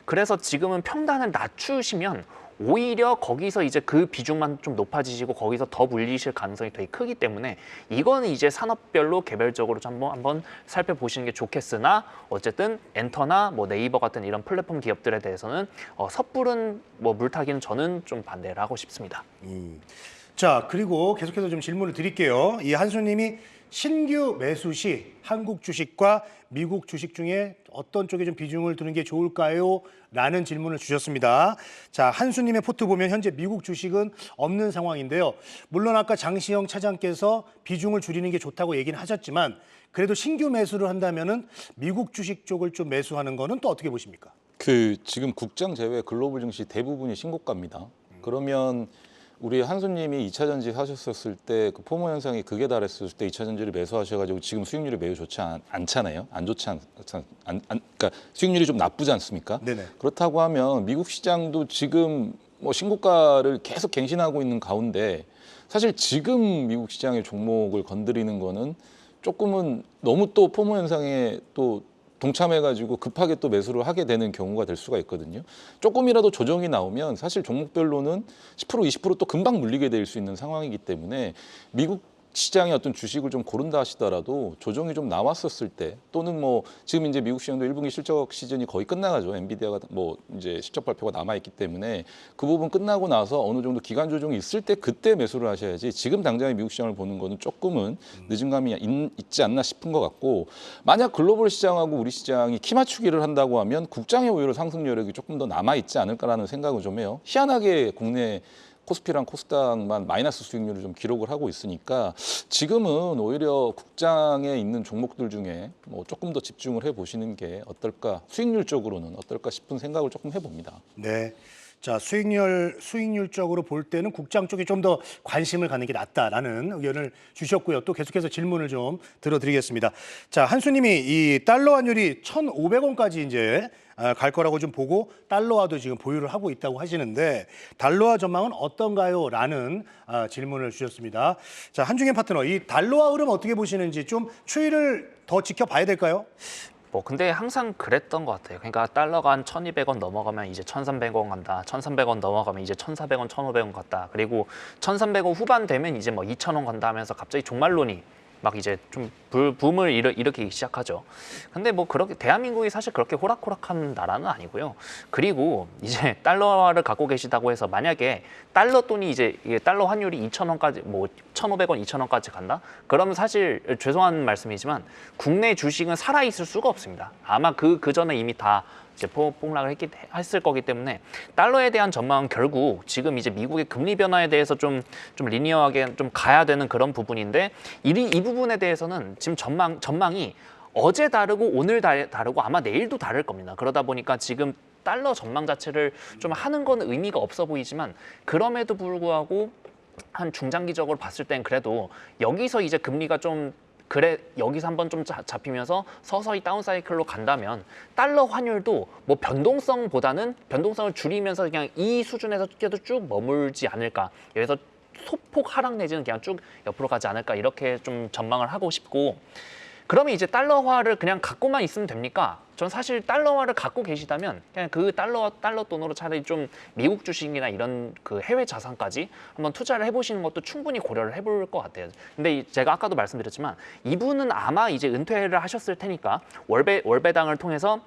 그래서 지금은 평단을 낮추시면 오히려 거기서 이제 그 비중만 좀 높아지시고 거기서 더 물리실 가능성이 되게 크기 때문에 이거는 이제 산업별로 개별적으로 좀 한번 살펴보시는 게 좋겠으나 어쨌든 엔터나 뭐 네이버 같은 이런 플랫폼 기업들에 대해서는 섣부른 뭐 물타기는 저는 좀 반대를 하고 싶습니다. 자, 그리고 계속해서 좀 질문을 드릴게요. 이 한수님이 신규 매수 시 한국 주식과 미국 주식 중에 어떤 쪽에 좀 비중을 두는 게 좋을까요? 라는 질문을 주셨습니다. 자, 한수님의 포트 보면 현재 미국 주식은 없는 상황인데요. 물론 아까 장시영 차장께서 비중을 줄이는 게 좋다고 얘기는 하셨지만 그래도 신규 매수를 한다면은 미국 주식 쪽을 좀 매수하는 거는 또 어떻게 보십니까? 지금 국장 제외 글로벌 증시 대부분이 신고가입니다. 그러면 우리 한수님이 2차 전지 사셨을 때 그 포모 현상이 극에 달했을 때 2차 전지를 매수하셔가지고 지금 수익률이 매우 좋지 않잖아요. 안 좋지 그러니까 수익률이 좀 나쁘지 않습니까? 네네. 그렇다고 하면 미국 시장도 지금 뭐 신고가를 계속 갱신하고 있는 가운데 사실 지금 미국 시장의 종목을 건드리는 거는 조금은 너무 또 포모 현상에 또 동참해가지고 급하게 또 매수를 하게 되는 경우가 될 수가 있거든요. 조금이라도 조정이 나오면 사실 종목별로는 10% 20% 또 금방 물리게 될 수 있는 상황이기 때문에 미국 시장의 어떤 주식을 좀 고른다 하시더라도 조정이 좀 나왔었을 때 또는 뭐 지금 이제 미국 시장도 1분기 실적 시즌이 거의 끝나가죠. 엔비디아가 뭐 이제 실적 발표가 남아있기 때문에 그 부분 끝나고 나서 어느 정도 기간 조정이 있을 때 그때 매수를 하셔야지 지금 당장의 미국 시장을 보는 거는 조금은 늦은 감이 있지 않나 싶은 것 같고 만약 글로벌 시장하고 우리 시장이 키 맞추기를 한다고 하면 국장의 오히려 상승 여력이 조금 더 남아있지 않을까라는 생각을 좀 해요. 희한하게 국내 코스피랑 코스닥만 마이너스 수익률을 좀 기록을 하고 있으니까 지금은 오히려 국장에 있는 종목들 중에 뭐 조금 더 집중을 해보시는 게 어떨까, 수익률적으로는 어떨까 싶은 생각을 조금 해봅니다. 네. 자, 수익률적으로 볼 때는 국장 쪽에 좀 더 관심을 갖는 게 낫다라는 의견을 주셨고요. 또 계속해서 질문을 좀 들어드리겠습니다. 자, 한수님이 이 달러 환율이 1,500원까지 이제 갈 거라고 좀 보고 달러화도 지금 보유를 하고 있다고 하시는데 달러화 전망은 어떤가요? 라는 질문을 주셨습니다. 자, 한중현 파트너, 이 달러화 흐름 어떻게 보시는지 좀 추이를 더 지켜봐야 될까요? 근데 항상 그랬던 것 같아요. 그러니까 달러가 한 1,200원 넘어가면 이제 1,300원 간다. 1,300원 넘어가면 이제 1,400원, 1,500원 갔다. 그리고 1,300원 후반 되면 이제 뭐 2,000원 간다 하면서 갑자기 종말론이 막 이제 좀 붐을 일으키기 시작하죠. 근데 뭐 그렇게 대한민국이 사실 그렇게 호락호락한 나라는 아니고요. 그리고 이제 달러화를 갖고 계시다고 해서 만약에 달러 돈이 이제 달러 환율이 2,000원까지 뭐 1,500원, 2,000원까지 간다? 그러면 사실 죄송한 말씀이지만 국내 주식은 살아 있을 수가 없습니다. 아마 그 전에 이미 다 이제 폭락을 했을 거기 때문에 달러에 대한 전망은 결국 지금 이제 미국의 금리 변화에 대해서 좀 리니어하게 좀 가야 되는 그런 부분인데 이 부분에 대해서는 지금 전망이 어제 다르고 오늘 다르고 아마 내일도 다를 겁니다. 그러다 보니까 지금 달러 전망 자체를 좀 하는 건 의미가 없어 보이지만 그럼에도 불구하고 한 중장기적으로 봤을 땐 그래도 여기서 이제 금리가 좀 그래 여기서 한번 좀 잡히면서 서서히 다운 사이클로 간다면 달러 환율도 뭐 변동성보다는 변동성을 줄이면서 그냥 이 수준에서 계속 쭉 머물지 않을까. 여기서 소폭 하락 내지는 그냥 쭉 옆으로 가지 않을까 이렇게 좀 전망을 하고 싶고 그러면 이제 달러화를 그냥 갖고만 있으면 됩니까? 전 사실 달러화를 갖고 계시다면 그냥 그 달러 돈으로 차라리 좀 미국 주식이나 이런 그 해외 자산까지 한번 투자를 해보시는 것도 충분히 고려를 해볼 것 같아요. 근데 제가 아까도 말씀드렸지만 이분은 아마 이제 은퇴를 하셨을 테니까 월배당을 통해서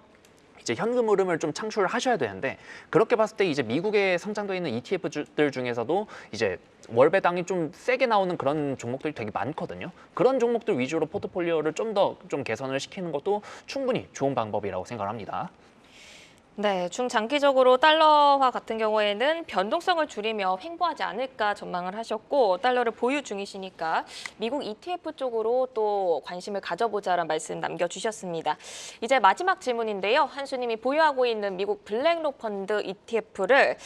이제 현금 흐름을 좀 창출을 하셔야 되는데 그렇게 봤을 때 이제 미국에 상장되어 있는 ETF들 중에서도 이제 월배당이 좀 세게 나오는 그런 종목들이 되게 많거든요. 그런 종목들 위주로 포트폴리오를 좀 더 좀 개선을 시키는 것도 충분히 좋은 방법이라고 생각을 합니다. 네, 중장기적으로 달러화 같은 경우에는 변동성을 줄이며 횡보하지 않을까 전망을 하셨고 달러를 보유 중이시니까 미국 ETF 쪽으로 또 관심을 가져보자라는 말씀 남겨주셨습니다. 이제 마지막 질문인데요. 한수님이 보유하고 있는 미국 블랙록 펀드 ETF를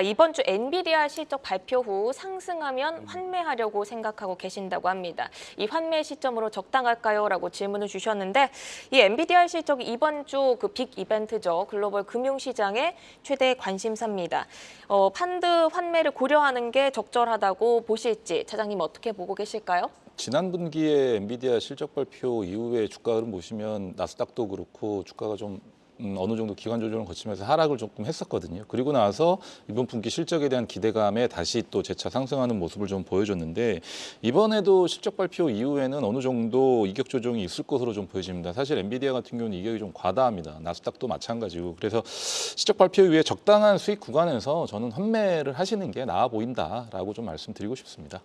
이번 주 엔비디아 실적 발표 후 상승하면 환매하려고 생각하고 계신다고 합니다. 이 환매 시점으로 적당할까요? 라고 질문을 주셨는데 이 엔비디아 실적이 이번 주 그 빅 이벤트죠. 글로벌 금융시장의 최대 관심사입니다. 펀드 환매를 고려하는 게 적절하다고 보실지 차장님 어떻게 보고 계실까요? 지난 분기에 엔비디아 실적 발표 이후에 주가 흐름 보시면 나스닥도 그렇고 주가가 좀 어느 정도 기관 조정을 거치면서 하락을 조금 했었거든요. 그리고 나서 이번 분기 실적에 대한 기대감에 다시 또 재차 상승하는 모습을 좀 보여줬는데 이번에도 실적 발표 이후에는 어느 정도 이격 조정이 있을 것으로 좀 보여집니다. 사실 엔비디아 같은 경우는 이격이 좀 과다합니다. 나스닥도 마찬가지고. 그래서 실적 발표 이후에 적당한 수익 구간에서 저는 환매를 하시는 게 나아 보인다라고 좀 말씀드리고 싶습니다.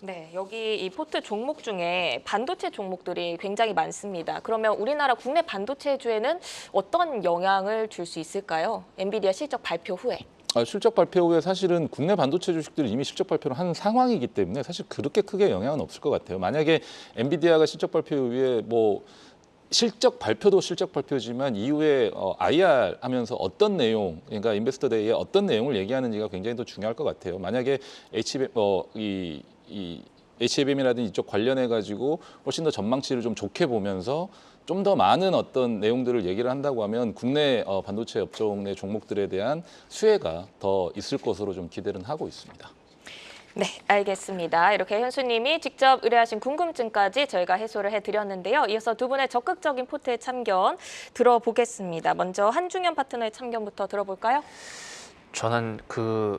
네, 여기 이 포트 종목 중에 반도체 종목들이 굉장히 많습니다. 그러면 우리나라 국내 반도체주에는 어떤 영향을 줄 수 있을까요? 엔비디아 실적 발표 후에. 실적 발표 후에 사실은 국내 반도체 주식들이 이미 실적 발표를 한 상황이기 때문에 사실 그렇게 크게 영향은 없을 것 같아요. 만약에 엔비디아가 실적 발표 후에 뭐 실적 발표도 실적 발표지만 이후에 IR 하면서 어떤 내용, 그러니까 인베스터 데이에 어떤 내용을 얘기하는지가 굉장히 더 중요할 것 같아요. 만약에 HBM이라든지 이쪽 관련해 가지고 훨씬 더 전망치를 좀 좋게 보면서 좀 더 많은 어떤 내용들을 얘기를 한다고 하면 국내 반도체 업종 내 종목들에 대한 수혜가 더 있을 것으로 좀 기대를 하고 있습니다. 네, 알겠습니다. 이렇게 현수님이 직접 의뢰하신 궁금증까지 저희가 해소를 해드렸는데요. 이어서 두 분의 적극적인 포트의 참견 들어보겠습니다. 먼저 한중현 파트너의 참견부터 들어볼까요? 저는 그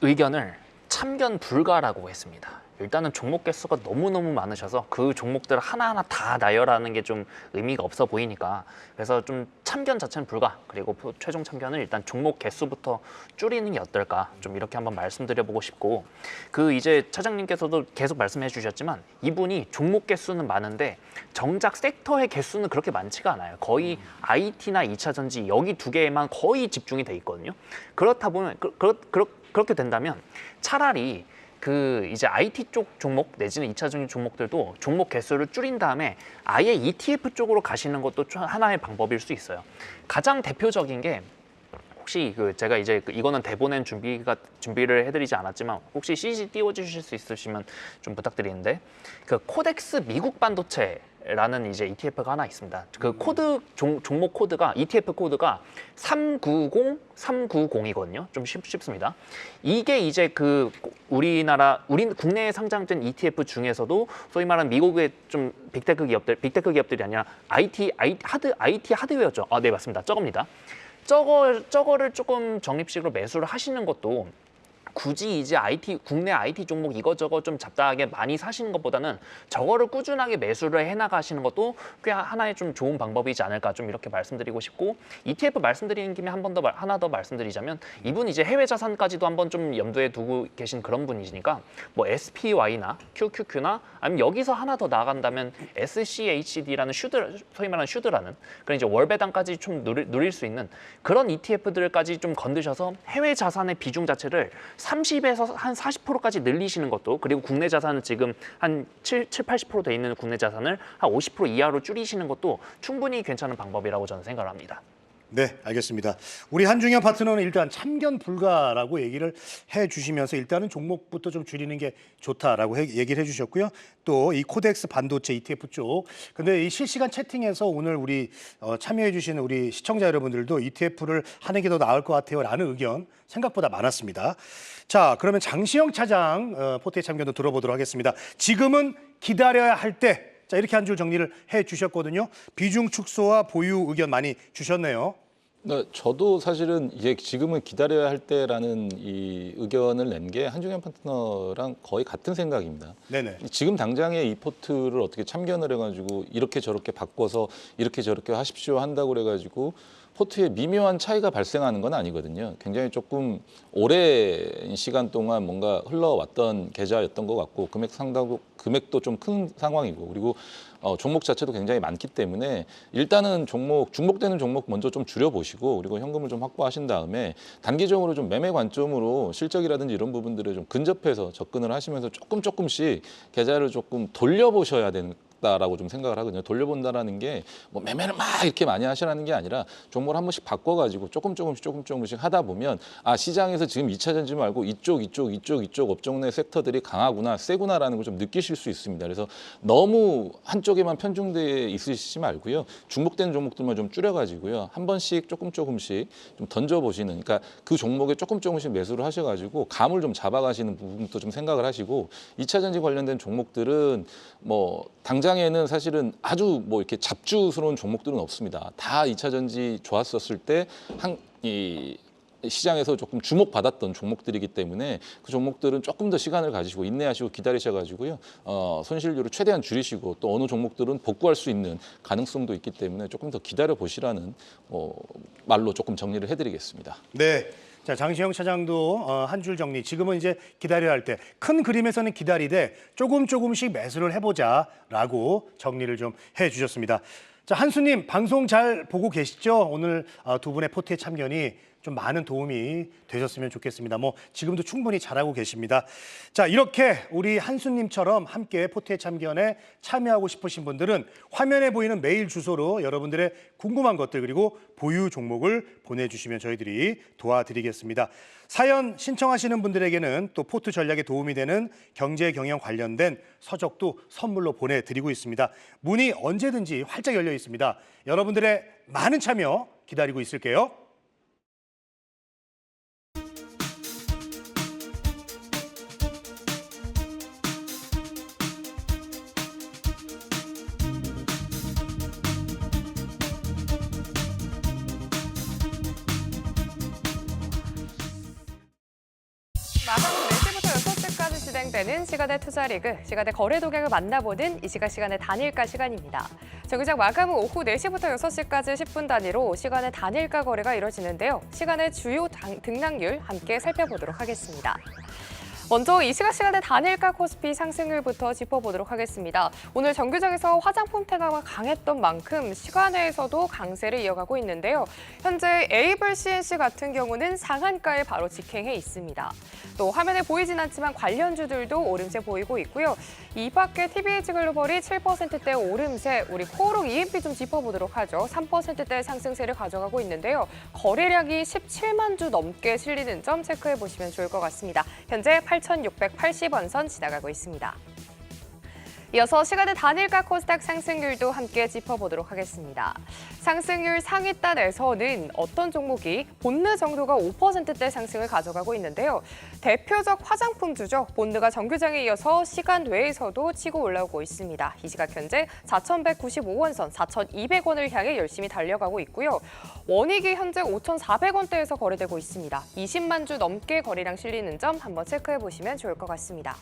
의견을 참견 불가라고 했습니다. 일단은 종목 개수가 너무너무 많으셔서 그 종목들 하나하나 다 나열하는 게 좀 의미가 없어 보이니까 그래서 좀 참견 자체는 불가 그리고 최종 참견은 일단 종목 개수부터 줄이는 게 어떨까 좀 이렇게 한번 말씀드려보고 싶고 그 이제 차장님께서도 계속 말씀해 주셨지만 이분이 종목 개수는 많은데 정작 섹터의 개수는 그렇게 많지가 않아요. 거의 IT나 2차 전지 여기 두 개에만 거의 집중이 돼 있거든요. 그렇다 보면 그렇게 된다면 차라리 그 이제 IT 쪽 종목 내지는 2차적인 종목들도 종목 개수를 줄인 다음에 아예 ETF 쪽으로 가시는 것도 하나의 방법일 수 있어요. 가장 대표적인 게 혹시 그 제가 이제 이거는 대본엔 준비를 해드리지 않았지만 혹시 CG 띄워주실 수 있으시면 좀 부탁드리는데 그 코덱스 미국 반도체라는 이제 ETF가 하나 있습니다. 그 코드 종목 코드가 ETF 코드가 390390이거든요. 좀 쉽습니다. 이게 이제 그 우리 국내에 상장된 ETF 중에서도 소위 말하는 미국의 좀 빅테크 기업들이 아니라 IT 하드웨어죠. 네 맞습니다. 저겁니다. 저거를 조금 적립식으로 매수를 하시는 것도 굳이 이제 국내 IT 종목 이것저것 좀 잡다하게 많이 사시는 것보다는 저거를 꾸준하게 매수를 해나가시는 것도 꽤 하나의 좀 좋은 방법이지 않을까 좀 이렇게 말씀드리고 싶고 ETF 말씀드리는 김에 하나 더 말씀드리자면 이분 이제 해외 자산까지도 한번 좀 염두에 두고 계신 그런 분이시니까 뭐 SPY나 QQQ나 아니면 여기서 하나 더 나아간다면 SCHD라는 소위 말하는 슈드라는 그런 이제 월배당까지 좀 누릴 수 있는 그런 ETF들까지 좀 건드셔서 해외 자산의 비중 자체를 30에서 한 40%까지 늘리시는 것도 그리고 국내 자산은 지금 한 80% 돼 있는 국내 자산을 한 50% 이하로 줄이시는 것도 충분히 괜찮은 방법이라고 저는 생각을 합니다. 네, 알겠습니다. 우리 한중현 파트너는 일단 참견 불가라고 얘기를 해주시면서 일단은 종목부터 좀 줄이는 게 좋다라고 얘기를 해주셨고요. 또 이 코덱스 반도체 ETF 쪽. 근데 이 실시간 채팅에서 오늘 우리 참여해주시는 우리 시청자 여러분들도 ETF를 하는 게 더 나을 것 같아요라는 의견 생각보다 많았습니다. 자, 그러면 장시영 차장 포트의 참견도 들어보도록 하겠습니다. 지금은 기다려야 할 때. 자, 이렇게 한 줄 정리를 해 주셨거든요. 비중 축소와 보유 의견 많이 주셨네요. 네, 저도 사실은 이제 지금은 기다려야 할 때라는 이 의견을 낸 게 한중현 파트너랑 거의 같은 생각입니다. 네네. 지금 당장에 이 포트를 어떻게 참견을 해가지고 이렇게 저렇게 바꿔서 이렇게 저렇게 하십시오 한다고 그래가지고 포트에 미묘한 차이가 발생하는 건 아니거든요. 굉장히 조금 오랜 시간 동안 뭔가 흘러왔던 계좌였던 것 같고 금액도 좀 큰 상황이고 그리고 종목 자체도 굉장히 많기 때문에 일단은 중복되는 종목 먼저 좀 줄여보시고 그리고 현금을 좀 확보하신 다음에 단기적으로 좀 매매 관점으로 실적이라든지 이런 부분들에 좀 근접해서 접근을 하시면서 조금씩 계좌를 조금 돌려보셔야 된다라고 좀 생각을 하거든요. 돌려본다라는 게 뭐 매매를 막 이렇게 많이 하시라는 게 아니라 종목을 한 번씩 바꿔가지고 조금씩 하다 보면 아 시장에서 지금 2차 전지 말고 이쪽 업종 내 섹터들이 강하구나 세구나라는 걸 좀 느끼실 수 있습니다. 그래서 너무 한쪽에만 편중돼 있으시지 말고요. 중복되는 종목들만 좀 줄여가지고요. 한 번씩 조금씩 좀 던져보시는 그러니까 그 종목에 조금씩 매수를 하셔가지고 감을 좀 잡아가시는 부분도 좀 생각을 하시고 2차 전지 관련된 종목들은 뭐 당장에는 사실은 아주 뭐 이렇게 잡주스러운 종목들은 없습니다. 다 2차 전지 좋았었을 때 이 시장에서 조금 주목받았던 종목들이기 때문에 그 종목들은 조금 더 시간을 가지시고 인내하시고 기다리셔가지고요. 손실률을 최대한 줄이시고 또 어느 종목들은 복구할 수 있는 가능성도 있기 때문에 조금 더 기다려 보시라는 말로 조금 정리를 해드리겠습니다. 네. 자, 장시영 차장도 한 줄 정리. 지금은 이제 기다려야 할 때 큰 그림에서는 기다리되 조금씩 매수를 해보자라고 정리를 좀 해주셨습니다. 자, 한수님 방송 잘 보고 계시죠? 오늘 두 분의 포트의 참견이 좀 많은 도움이 되셨으면 좋겠습니다. 뭐 지금도 충분히 잘하고 계십니다. 자, 이렇게 우리 한수님처럼 함께 포트의 참견에 참여하고 싶으신 분들은 화면에 보이는 메일 주소로 여러분들의 궁금한 것들 그리고 보유 종목을 보내주시면 저희들이 도와드리겠습니다. 사연 신청하시는 분들에게는 또 포트 전략에 도움이 되는 경제 경영 관련된 서적도 선물로 보내드리고 있습니다. 문이 언제든지 활짝 열려 있습니다. 여러분들의 많은 참여 기다리고 있을게요. 마감 4시부터 6시까지 진행되는 시간의 투자리그, 시간의 거래 동향을 만나보는 이 시간의 단일가 시간입니다. 정기장 마감 후 오후 4시부터 6시까지 10분 단위로 시간의 단일가 거래가 이뤄지는데요. 시간의 주요 등락률 함께 살펴보도록 하겠습니다. 먼저 이 시간의 단일가 코스피 상승률부터 짚어보도록 하겠습니다. 오늘 정규장에서 화장품 테마가 강했던 만큼 시간외에서도 강세를 이어가고 있는데요. 현재 에이블 CNC 같은 경우는 상한가에 바로 직행해 있습니다. 또 화면에 보이진 않지만 관련주들도 오름세 보이고 있고요. 이 밖에 TBH 글로벌이 7%대 오름세, 우리 코오롱 EMP 좀 짚어보도록 하죠. 3%대 상승세를 가져가고 있는데요. 거래량이 17만 주 넘게 실리는 점 체크해 보시면 좋을 것 같습니다. 현재 8,680원 선 지나가고 있습니다. 이어서 시간의 단일가 코스닥 상승률도 함께 짚어보도록 하겠습니다. 상승률 상위 단에서는 어떤 종목이 본느 정도가 5%대 상승을 가져가고 있는데요. 대표적 화장품주죠. 본느가 정규장에 이어서 시간 외에서도 치고 올라오고 있습니다. 이 시각 현재 4,195원 선, 4,200원을 향해 열심히 달려가고 있고요. 원익이 현재 5,400원대에서 거래되고 있습니다. 20만 주 넘게 거래량 실리는 점 한번 체크해 보시면 좋을 것 같습니다.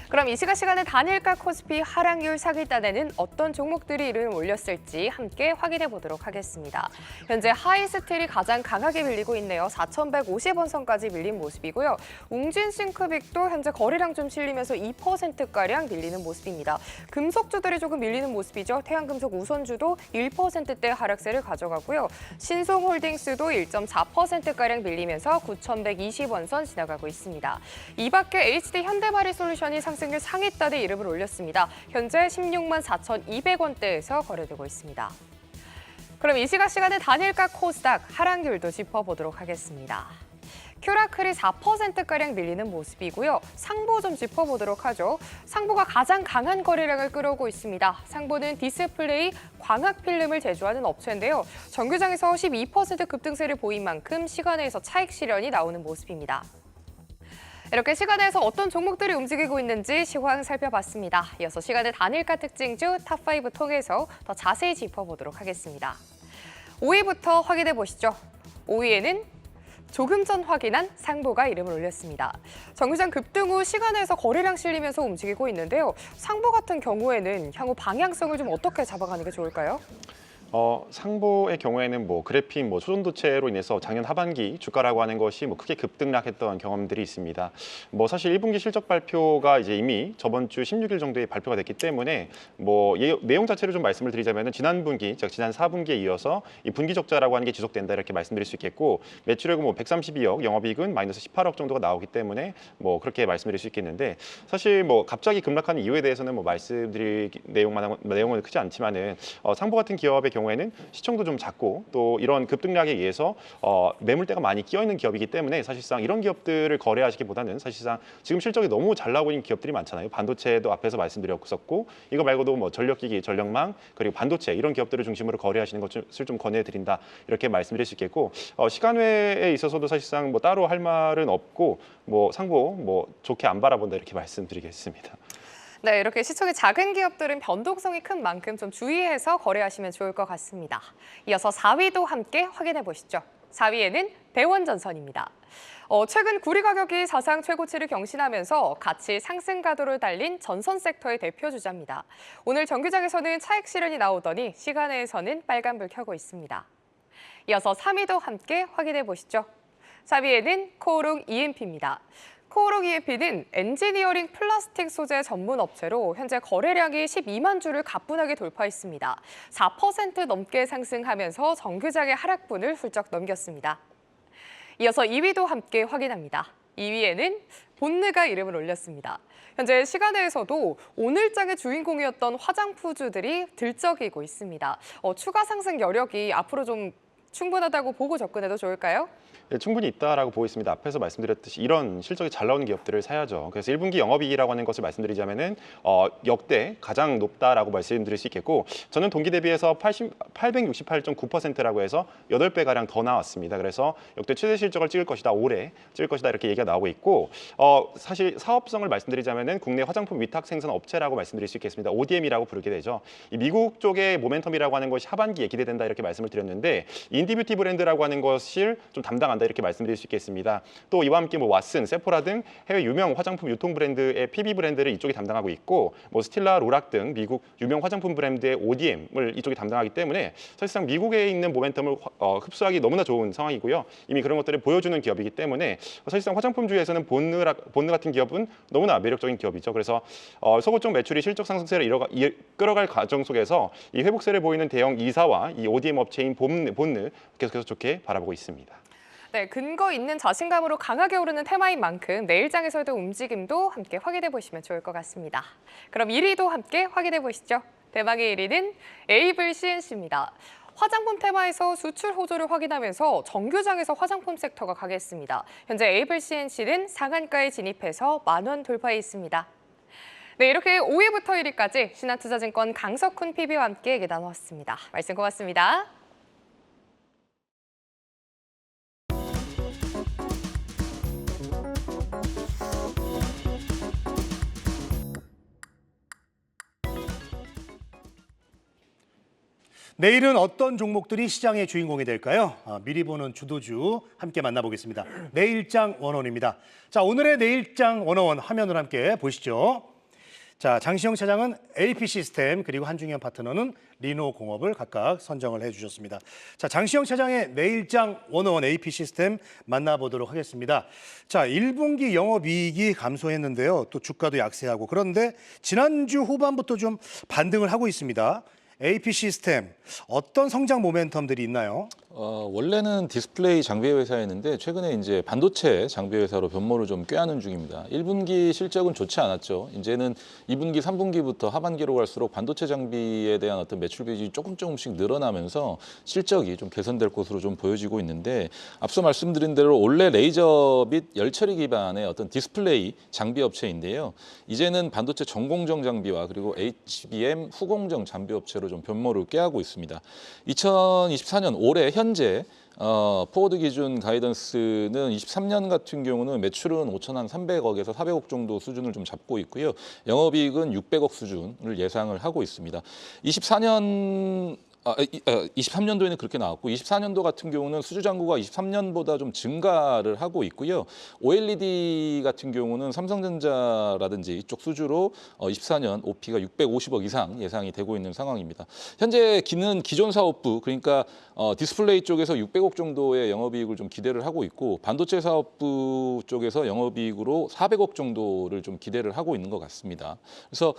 그럼 이 시간의 단일가 코스피 하락률 상위단에는 어떤 종목들이 이름을 올렸을지 함께 확인해 보도록 하겠습니다. 현재 하이스틸이 가장 강하게 밀리고 있네요. 4,150원 선까지 밀린 모습이고요. 웅진싱크빅도 현재 거래량 좀 실리면서 2%가량 밀리는 모습입니다. 금속주들이 조금 밀리는 모습이죠. 태양금속 우선주도 1%대 하락세를 가져가고요. 신송홀딩스도 1.4%가량 밀리면서 9,120원 선 지나가고 있습니다. 이 밖에 HD 현대바리솔루션이 상승률 상위단에 이름을 올렸습니다. 현재 16만 4,200원대에서 거래되고 있습니다. 그럼 이 시간에 단일가 코스닥 하락률도 짚어보도록 하겠습니다. 큐라클이 4%가량 밀리는 모습이고요. 상보 좀 짚어보도록 하죠. 상보가 가장 강한 거래량을 끌어오고 있습니다. 상보는 디스플레이, 광학 필름을 제조하는 업체인데요. 정규장에서 12% 급등세를 보인 만큼 시간에서 차익 실현이 나오는 모습입니다. 이렇게 시간에서 어떤 종목들이 움직이고 있는지 시황 살펴봤습니다. 이어서 시간의 단일가 특징주 탑5 통해서 더 자세히 짚어보도록 하겠습니다. 5위부터 확인해 보시죠. 5위에는 조금 전 확인한 상보가 이름을 올렸습니다. 정규장 급등 후 시간에서 거래량 실리면서 움직이고 있는데요. 상보 같은 경우에는 향후 방향성을 좀 어떻게 잡아가는 게 좋을까요? 상보의 경우에는 그래핀 초전도체로 인해서 작년 하반기 주가라고 하는 것이 크게 급등락했던 경험들이 있습니다. 사실 1분기 실적 발표가 이제 이미 저번 주 16일 정도에 발표가 됐기 때문에 내용 자체를 좀 말씀을 드리자면은 지난 분기, 즉 지난 4분기에 이어서 이 분기 적자라고 하는 게 지속된다 이렇게 말씀드릴 수 있겠고 매출액은 132억, 영업이익은 마이너스 18억 정도가 나오기 때문에 그렇게 말씀드릴 수 있겠는데 사실 갑자기 급락하는 이유에 대해서는 말씀드릴 내용은 크지 않지만은 상보 같은 기업의 경우에는 시총도 좀 작고 또 이런 급등락에 의해서 매물대가 많이 끼어 있는 기업이기 때문에 사실상 이런 기업들을 거래하시기보다는 사실상 지금 실적이 너무 잘 나오고 있는 기업들이 많잖아요. 반도체도 앞에서 말씀드렸었고 이거 말고도 전력기기, 전력망 그리고 반도체 이런 기업들을 중심으로 거래하시는 것을 좀 권해드린다 이렇게 말씀드릴 수 있겠고 시간외에 있어서도 사실상 따로 할 말은 없고 상보 좋게 안 바라본다 이렇게 말씀드리겠습니다. 네, 이렇게 시총이 작은 기업들은 변동성이 큰 만큼 좀 주의해서 거래하시면 좋을 것 같습니다. 이어서 4위도 함께 확인해 보시죠. 4위에는 대원전선입니다. 최근 구리 가격이 사상 최고치를 경신하면서 같이 상승 가도를 달린 전선 섹터의 대표 주자입니다. 오늘 정규장에서는 차익 실현이 나오더니 시간에서는 빨간불 켜고 있습니다. 이어서 3위도 함께 확인해 보시죠. 4위에는 코오롱 EMP입니다. 코오롱 EMP는 엔지니어링 플라스틱 소재 전문 업체로 현재 거래량이 12만 주를 가뿐하게 돌파했습니다. 4% 넘게 상승하면서 정규장의 하락분을 훌쩍 넘겼습니다. 이어서 2위도 함께 확인합니다. 2위에는 본느가 이름을 올렸습니다. 현재 시간에서도 오늘장의 주인공이었던 화장푸주들이 들썩이고 있습니다. 추가 상승 여력이 앞으로 좀 충분하다고 보고 접근해도 좋을까요? 네, 충분히 있다라고 보고 있습니다. 앞에서 말씀드렸듯이 이런 실적이 잘 나오는 기업들을 사야죠. 그래서 1분기 영업이익이라고 하는 것을 말씀드리자면은 역대 가장 높다라고 말씀드릴 수 있겠고 저는 동기 대비해서 868.9%라고 해서 8배가량 더 나왔습니다. 그래서 역대 최대 실적을 찍을 것이다, 올해 찍을 것이다 이렇게 얘기가 나오고 있고 사실 사업성을 말씀드리자면은 국내 화장품 위탁 생산 업체라고 말씀드릴 수 있겠습니다. ODM이라고 부르게 되죠. 이 미국 쪽의 모멘텀이라고 하는 것이 하반기에 기대된다 이렇게 말씀을 드렸는데 인디뷰티 브랜드라고 하는 것을 좀 담당한다 이렇게 말씀드릴 수 있겠습니다. 또 이와 함께 왓슨, 세포라 등 해외 유명 화장품 유통 브랜드의 PB 브랜드를 이쪽이 담당하고 있고 스틸라, 로락 등 미국 유명 화장품 브랜드의 ODM을 이쪽이 담당하기 때문에 사실상 미국에 있는 모멘텀을 흡수하기 너무나 좋은 상황이고요. 이미 그런 것들을 보여주는 기업이기 때문에 사실상 화장품주에서는 본느 같은 기업은 너무나 매력적인 기업이죠. 그래서 서구 쪽 매출이 실적 상승세를 끌어갈 과정 속에서 이 회복세를 보이는 대형 2사와 이 ODM 업체인 본느 계속해서 좋게 바라보고 있습니다. 네, 근거 있는 자신감으로 강하게 오르는 테마인 만큼 내일장에서도 움직임도 함께 확인해 보시면 좋을 것 같습니다. 그럼 1위도 함께 확인해 보시죠. 대망의 1위는 에이블 CNC입니다. 화장품 테마에서 수출 호조를 확인하면서 정규장에서 화장품 섹터가 강했습니다. 현재 에이블 CNC는 상한가에 진입해서 10,000원 돌파해 있습니다. 네, 이렇게 5위부터 1위까지 신한투자증권 강석훈 PB와 함께 얘기 나누었습니다. 말씀 고맙습니다. 내일은 어떤 종목들이 시장의 주인공이 될까요? 미리 보는 주도주 함께 만나보겠습니다. 내일장 원어원입니다. 자, 오늘의 내일장 원어원 화면으로 함께 보시죠. 자, 장시영 차장은 AP 시스템 그리고 한중현 파트너는 리노공업을 각각 선정을 해주셨습니다. 자, 장시영 차장의 내일장 원어원 AP 시스템 만나보도록 하겠습니다. 자, 1분기 영업이익이 감소했는데요. 또 주가도 약세하고 그런데 지난주 후반부터 좀 반등을 하고 있습니다. AP 시스템 어떤 성장 모멘텀들이 있나요? 원래는 디스플레이 장비 회사였는데 최근에 이제 반도체 장비 회사로 변모를 좀 꾀하는 중입니다. 1분기 실적은 좋지 않았죠. 이제는 2분기, 3분기부터 하반기로 갈수록 반도체 장비에 대한 어떤 매출 비중이 조금씩 늘어나면서 실적이 좀 개선될 것으로 좀 보여지고 있는데 앞서 말씀드린 대로 원래 레이저 및 열처리 기반의 어떤 디스플레이 장비 업체인데요. 이제는 반도체 전공정 장비와 그리고 HBM 후공정 장비 업체로 좀 변모를 꾀하고 있습니다. 2024년 올해 현재 포워드 기준 가이던스는 23년 같은 경우는 매출은 5,300억에서 400억 정도 수준을 좀 잡고 있고요. 영업이익은 600억 수준을 예상을 하고 있습니다. 23년도에는 그렇게 나왔고 24년도 같은 경우는 수주 잔고가 23년보다 좀 증가를 하고 있고요. OLED 같은 경우는 삼성전자라든지 이쪽 수주로 24년 OP가 650억 이상 예상이 되고 있는 상황입니다. 현재 기존 사업부 그러니까 디스플레이 쪽에서 600억 정도의 영업이익을 좀 기대를 하고 있고 반도체 사업부 쪽에서 영업이익으로 400억 정도를 좀 기대를 하고 있는 것 같습니다. 그래서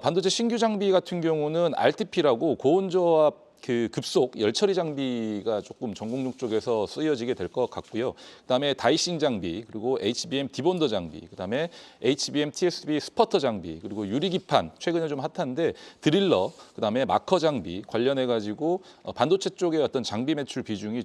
반도체 신규 장비 같은 경우는 RTP라고 고온저압 급속 열처리 장비가 조금 전공정 쪽에서 쓰여지게 될 것 같고요. 그다음에 다이싱 장비, 그리고 HBM 디본더 장비, 그다음에 HBM TSV 스퍼터 장비, 그리고 유리기판 최근에 좀 핫한데 드릴러, 그다음에 마커 장비 관련해 가지고 반도체 쪽의 어떤 장비 매출 비중이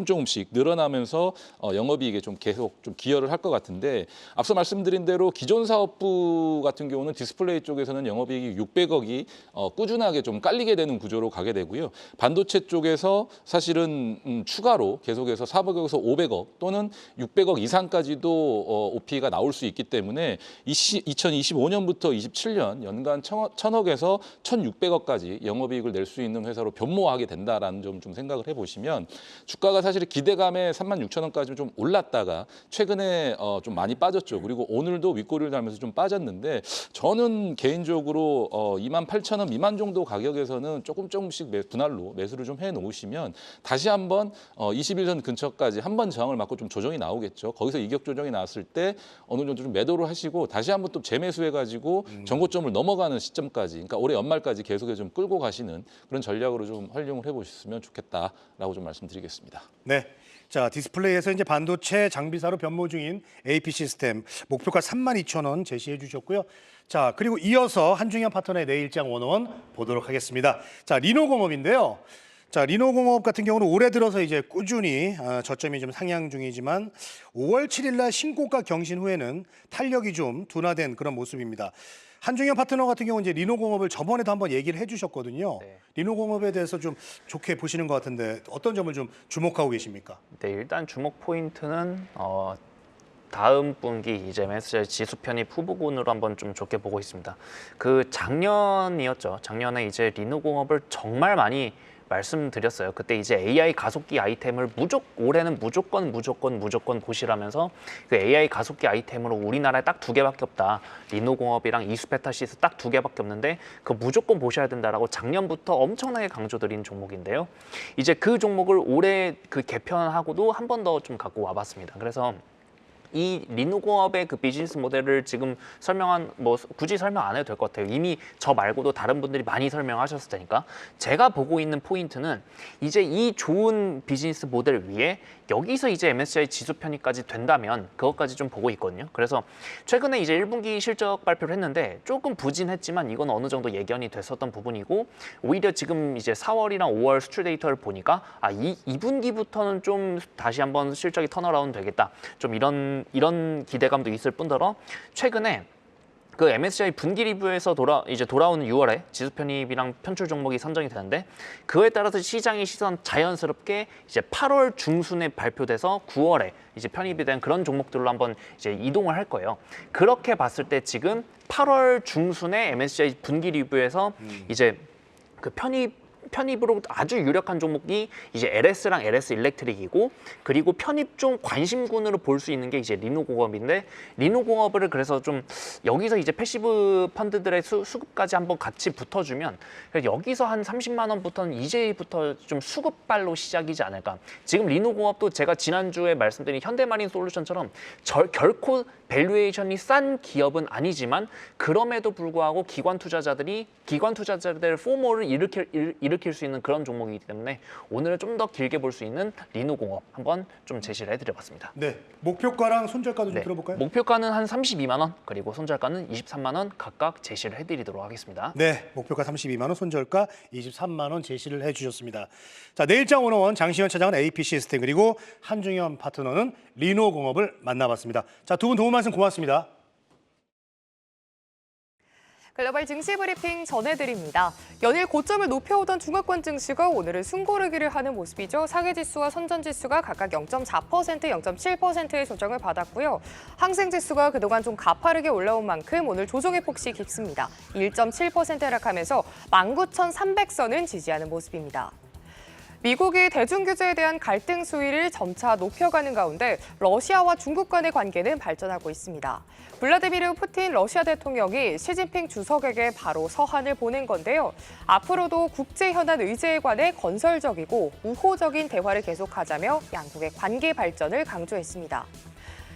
조금씩 늘어나면서 영업이익에 좀 계속 좀 기여를 할 것 같은데 앞서 말씀드린 대로 기존 사업부 같은 경우는 디스플레이 쪽에서는 영업이익이 600억이 꾸준하게 좀 깔리게 되는 구조로 가게 되고요. 반도체 쪽에서 사실은 추가로 계속해서 400억에서 500억 또는 600억 이상까지도 OP가 나올 수 있기 때문에 2025년부터 27년 연간 1,000억에서 1,600억까지 영업이익을 낼 수 있는 회사로 변모하게 된다라는 점 좀 생각을 해보시면 주가가 사실 기대감에 36,000원까지 좀 올랐다가 최근에 좀 많이 빠졌죠. 그리고 오늘도 윗꼬리를 달면서 좀 빠졌는데 저는 개인적으로 28,000원 미만 정도 가격에서는 조금씩 분할로 매수를 좀 해놓으시면 다시 한번 21선 근처까지 한번 저항을 맞고 좀 조정이 나오겠죠. 거기서 이격 조정이 나왔을 때 어느 정도 좀 매도를 하시고 다시 한번 또 재매수해가지고 전고점을 넘어가는 시점까지, 그러니까 올해 연말까지 계속해서 좀 끌고 가시는 그런 전략으로 좀 활용을 해보셨으면 좋겠다라고 좀 말씀드리겠습니다. 네. 자, 디스플레이에서 이제 반도체 장비사로 변모 중인 AP 시스템 목표가 32,000원 제시해 주셨고요. 자, 그리고 이어서 한중현 파트너의 내일장 원어원 보도록 하겠습니다. 자, 리노공업인데요. 자, 리노공업 같은 경우는 올해 들어서 이제 꾸준히 저점이 좀 상향 중이지만 5월 7일 날 신고가 경신 후에는 탄력이 좀 둔화된 그런 모습입니다. 한중현 파트너 같은 경우는 이제 리노공업을 저번에도 한번 얘기를 해주셨거든요. 네. 리노공업에 대해서 좀 좋게 보시는 것 같은데 어떤 점을 좀 주목하고 계십니까? 네, 일단 주목 포인트는 다음 분기 이제 MSCI 지수 편입 후보군으로 한번 좀 좋게 보고 있습니다. 그 작년이었죠. 작년에 이제 리노공업을 정말 많이 말씀드렸어요. 그때 이제 AI 가속기 아이템을 올해는 무조건 보시라면서 그 AI 가속기 아이템으로 우리나라에 딱 2개밖에 없다. 리노공업이랑 이수페타시스 딱 2개밖에 없는데 그 무조건 보셔야 된다라고 작년부터 엄청나게 강조드린 종목인데요. 이제 그 종목을 올해 그 개편하고도 한 번 더 좀 갖고 와봤습니다. 그래서 이 리노공업의 그 비즈니스 모델을 지금 굳이 설명 안 해도 될 것 같아요. 이미 저 말고도 다른 분들이 많이 설명하셨을 테니까. 제가 보고 있는 포인트는 이제 이 좋은 비즈니스 모델 위에 여기서 이제 MSCI 지수 편입까지 된다면 그것까지 좀 보고 있거든요. 그래서 최근에 이제 1분기 실적 발표를 했는데 조금 부진했지만 이건 어느 정도 예견이 됐었던 부분이고 오히려 지금 이제 4월이랑 5월 수출 데이터를 보니까 2분기부터는 좀 다시 한번 실적이 턴어라운드 되겠다. 좀 이런 기대감도 있을 뿐더러 최근에 그 MSCI 분기 리뷰에서 돌아오는 6월에 지수 편입이랑 편출 종목이 선정이 되는데 그에 따라서 시장의 시선 자연스럽게 이제 8월 중순에 발표돼서 9월에 이제 편입이 된 그런 종목들로 한번 이제 이동을 할 거예요. 그렇게 봤을 때 지금 8월 중순에 MSCI 분기 리뷰에서 이제 그 편입으로 아주 유력한 종목이 이제 LS랑 LS 일렉트릭이고 그리고 편입 좀 관심군으로 볼 수 있는 게 이제 리노공업인데 리노공업을 그래서 좀 여기서 이제 패시브 펀드들의 수급까지 한번 같이 붙어주면 여기서 한 30만 원부터는 이제부터 좀 수급발로 시작이지 않을까. 지금 리노공업도 제가 지난주에 말씀드린 현대마린 솔루션처럼 결코 밸류에이션이 싼 기업은 아니지만 그럼에도 불구하고 기관 투자자들의 포모를 일으킬 일으킬 수 있는 그런 종목이기 때문에 오늘은 좀 더 길게 볼 수 있는 리노공업 한번 좀 제시를 해드려봤습니다. 네, 목표가랑 손절가도 좀 네, 들어볼까요? 목표가는 한 32만 원 그리고 손절가는 23만 원 각각 제시를 해드리도록 하겠습니다. 네, 목표가 32만 원, 손절가 23만 원 제시를 해주셨습니다. 자, 내일장 오너원 장시현 차장은 AP 시스템 그리고 한중현 파트너는 리노공업을 만나봤습니다. 자, 두 분 도움 말씀 고맙습니다. 글로벌 증시 브리핑 전해드립니다. 연일 고점을 높여오던 중화권 증시가 오늘은 숨고르기를 하는 모습이죠. 상해지수와 선전지수가 각각 0.4%, 0.7%의 조정을 받았고요. 항생지수가 그동안 좀 가파르게 올라온 만큼 오늘 조정의 폭이 깊습니다. 1.7% 하락하면서 19,300선은 지지하는 모습입니다. 미국이 대중 규제에 대한 갈등 수위를 점차 높여가는 가운데 러시아와 중국 간의 관계는 발전하고 있습니다. 블라디미르 푸틴 러시아 대통령이 시진핑 주석에게 바로 서한을 보낸 건데요. 앞으로도 국제 현안 의제에 관해 건설적이고 우호적인 대화를 계속하자며 양국의 관계 발전을 강조했습니다.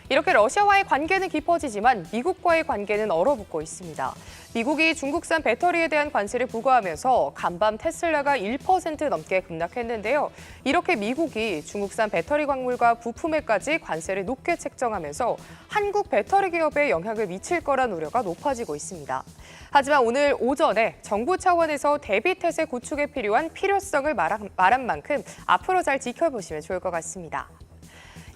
이렇게 러시아와의 관계는 깊어지지만 미국과의 관계는 얼어붙고 있습니다. 미국이 중국산 배터리에 대한 관세를 부과하면서 간밤 테슬라가 1% 넘게 급락했는데요. 이렇게 미국이 중국산 배터리 광물과 부품에까지 관세를 높게 책정하면서 한국 배터리 기업에 영향을 미칠 거란 우려가 높아지고 있습니다. 하지만 오늘 오전에 정부 차원에서 대비 태세 구축에 필요한 필요성을 말한 만큼 앞으로 잘 지켜보시면 좋을 것 같습니다.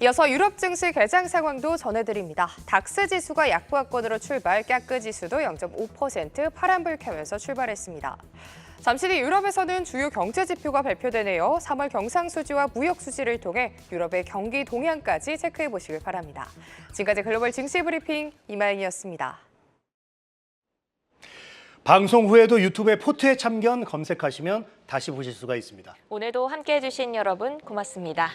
이어서 유럽 증시 개장 상황도 전해드립니다. 닥스 지수가 약보합권으로 출발, 까크 지수도 0.5% 파란불 켜면서 출발했습니다. 잠시 뒤 유럽에서는 주요 경제 지표가 발표되네요. 3월 경상수지와 무역수지를 통해 유럽의 경기 동향까지 체크해 보시길 바랍니다. 지금까지 글로벌 증시 브리핑 이마연이었습니다. 방송 후에도 유튜브에 포트의 참견 검색하시면 다시 보실 수가 있습니다. 오늘도 함께해 주신 여러분 고맙습니다.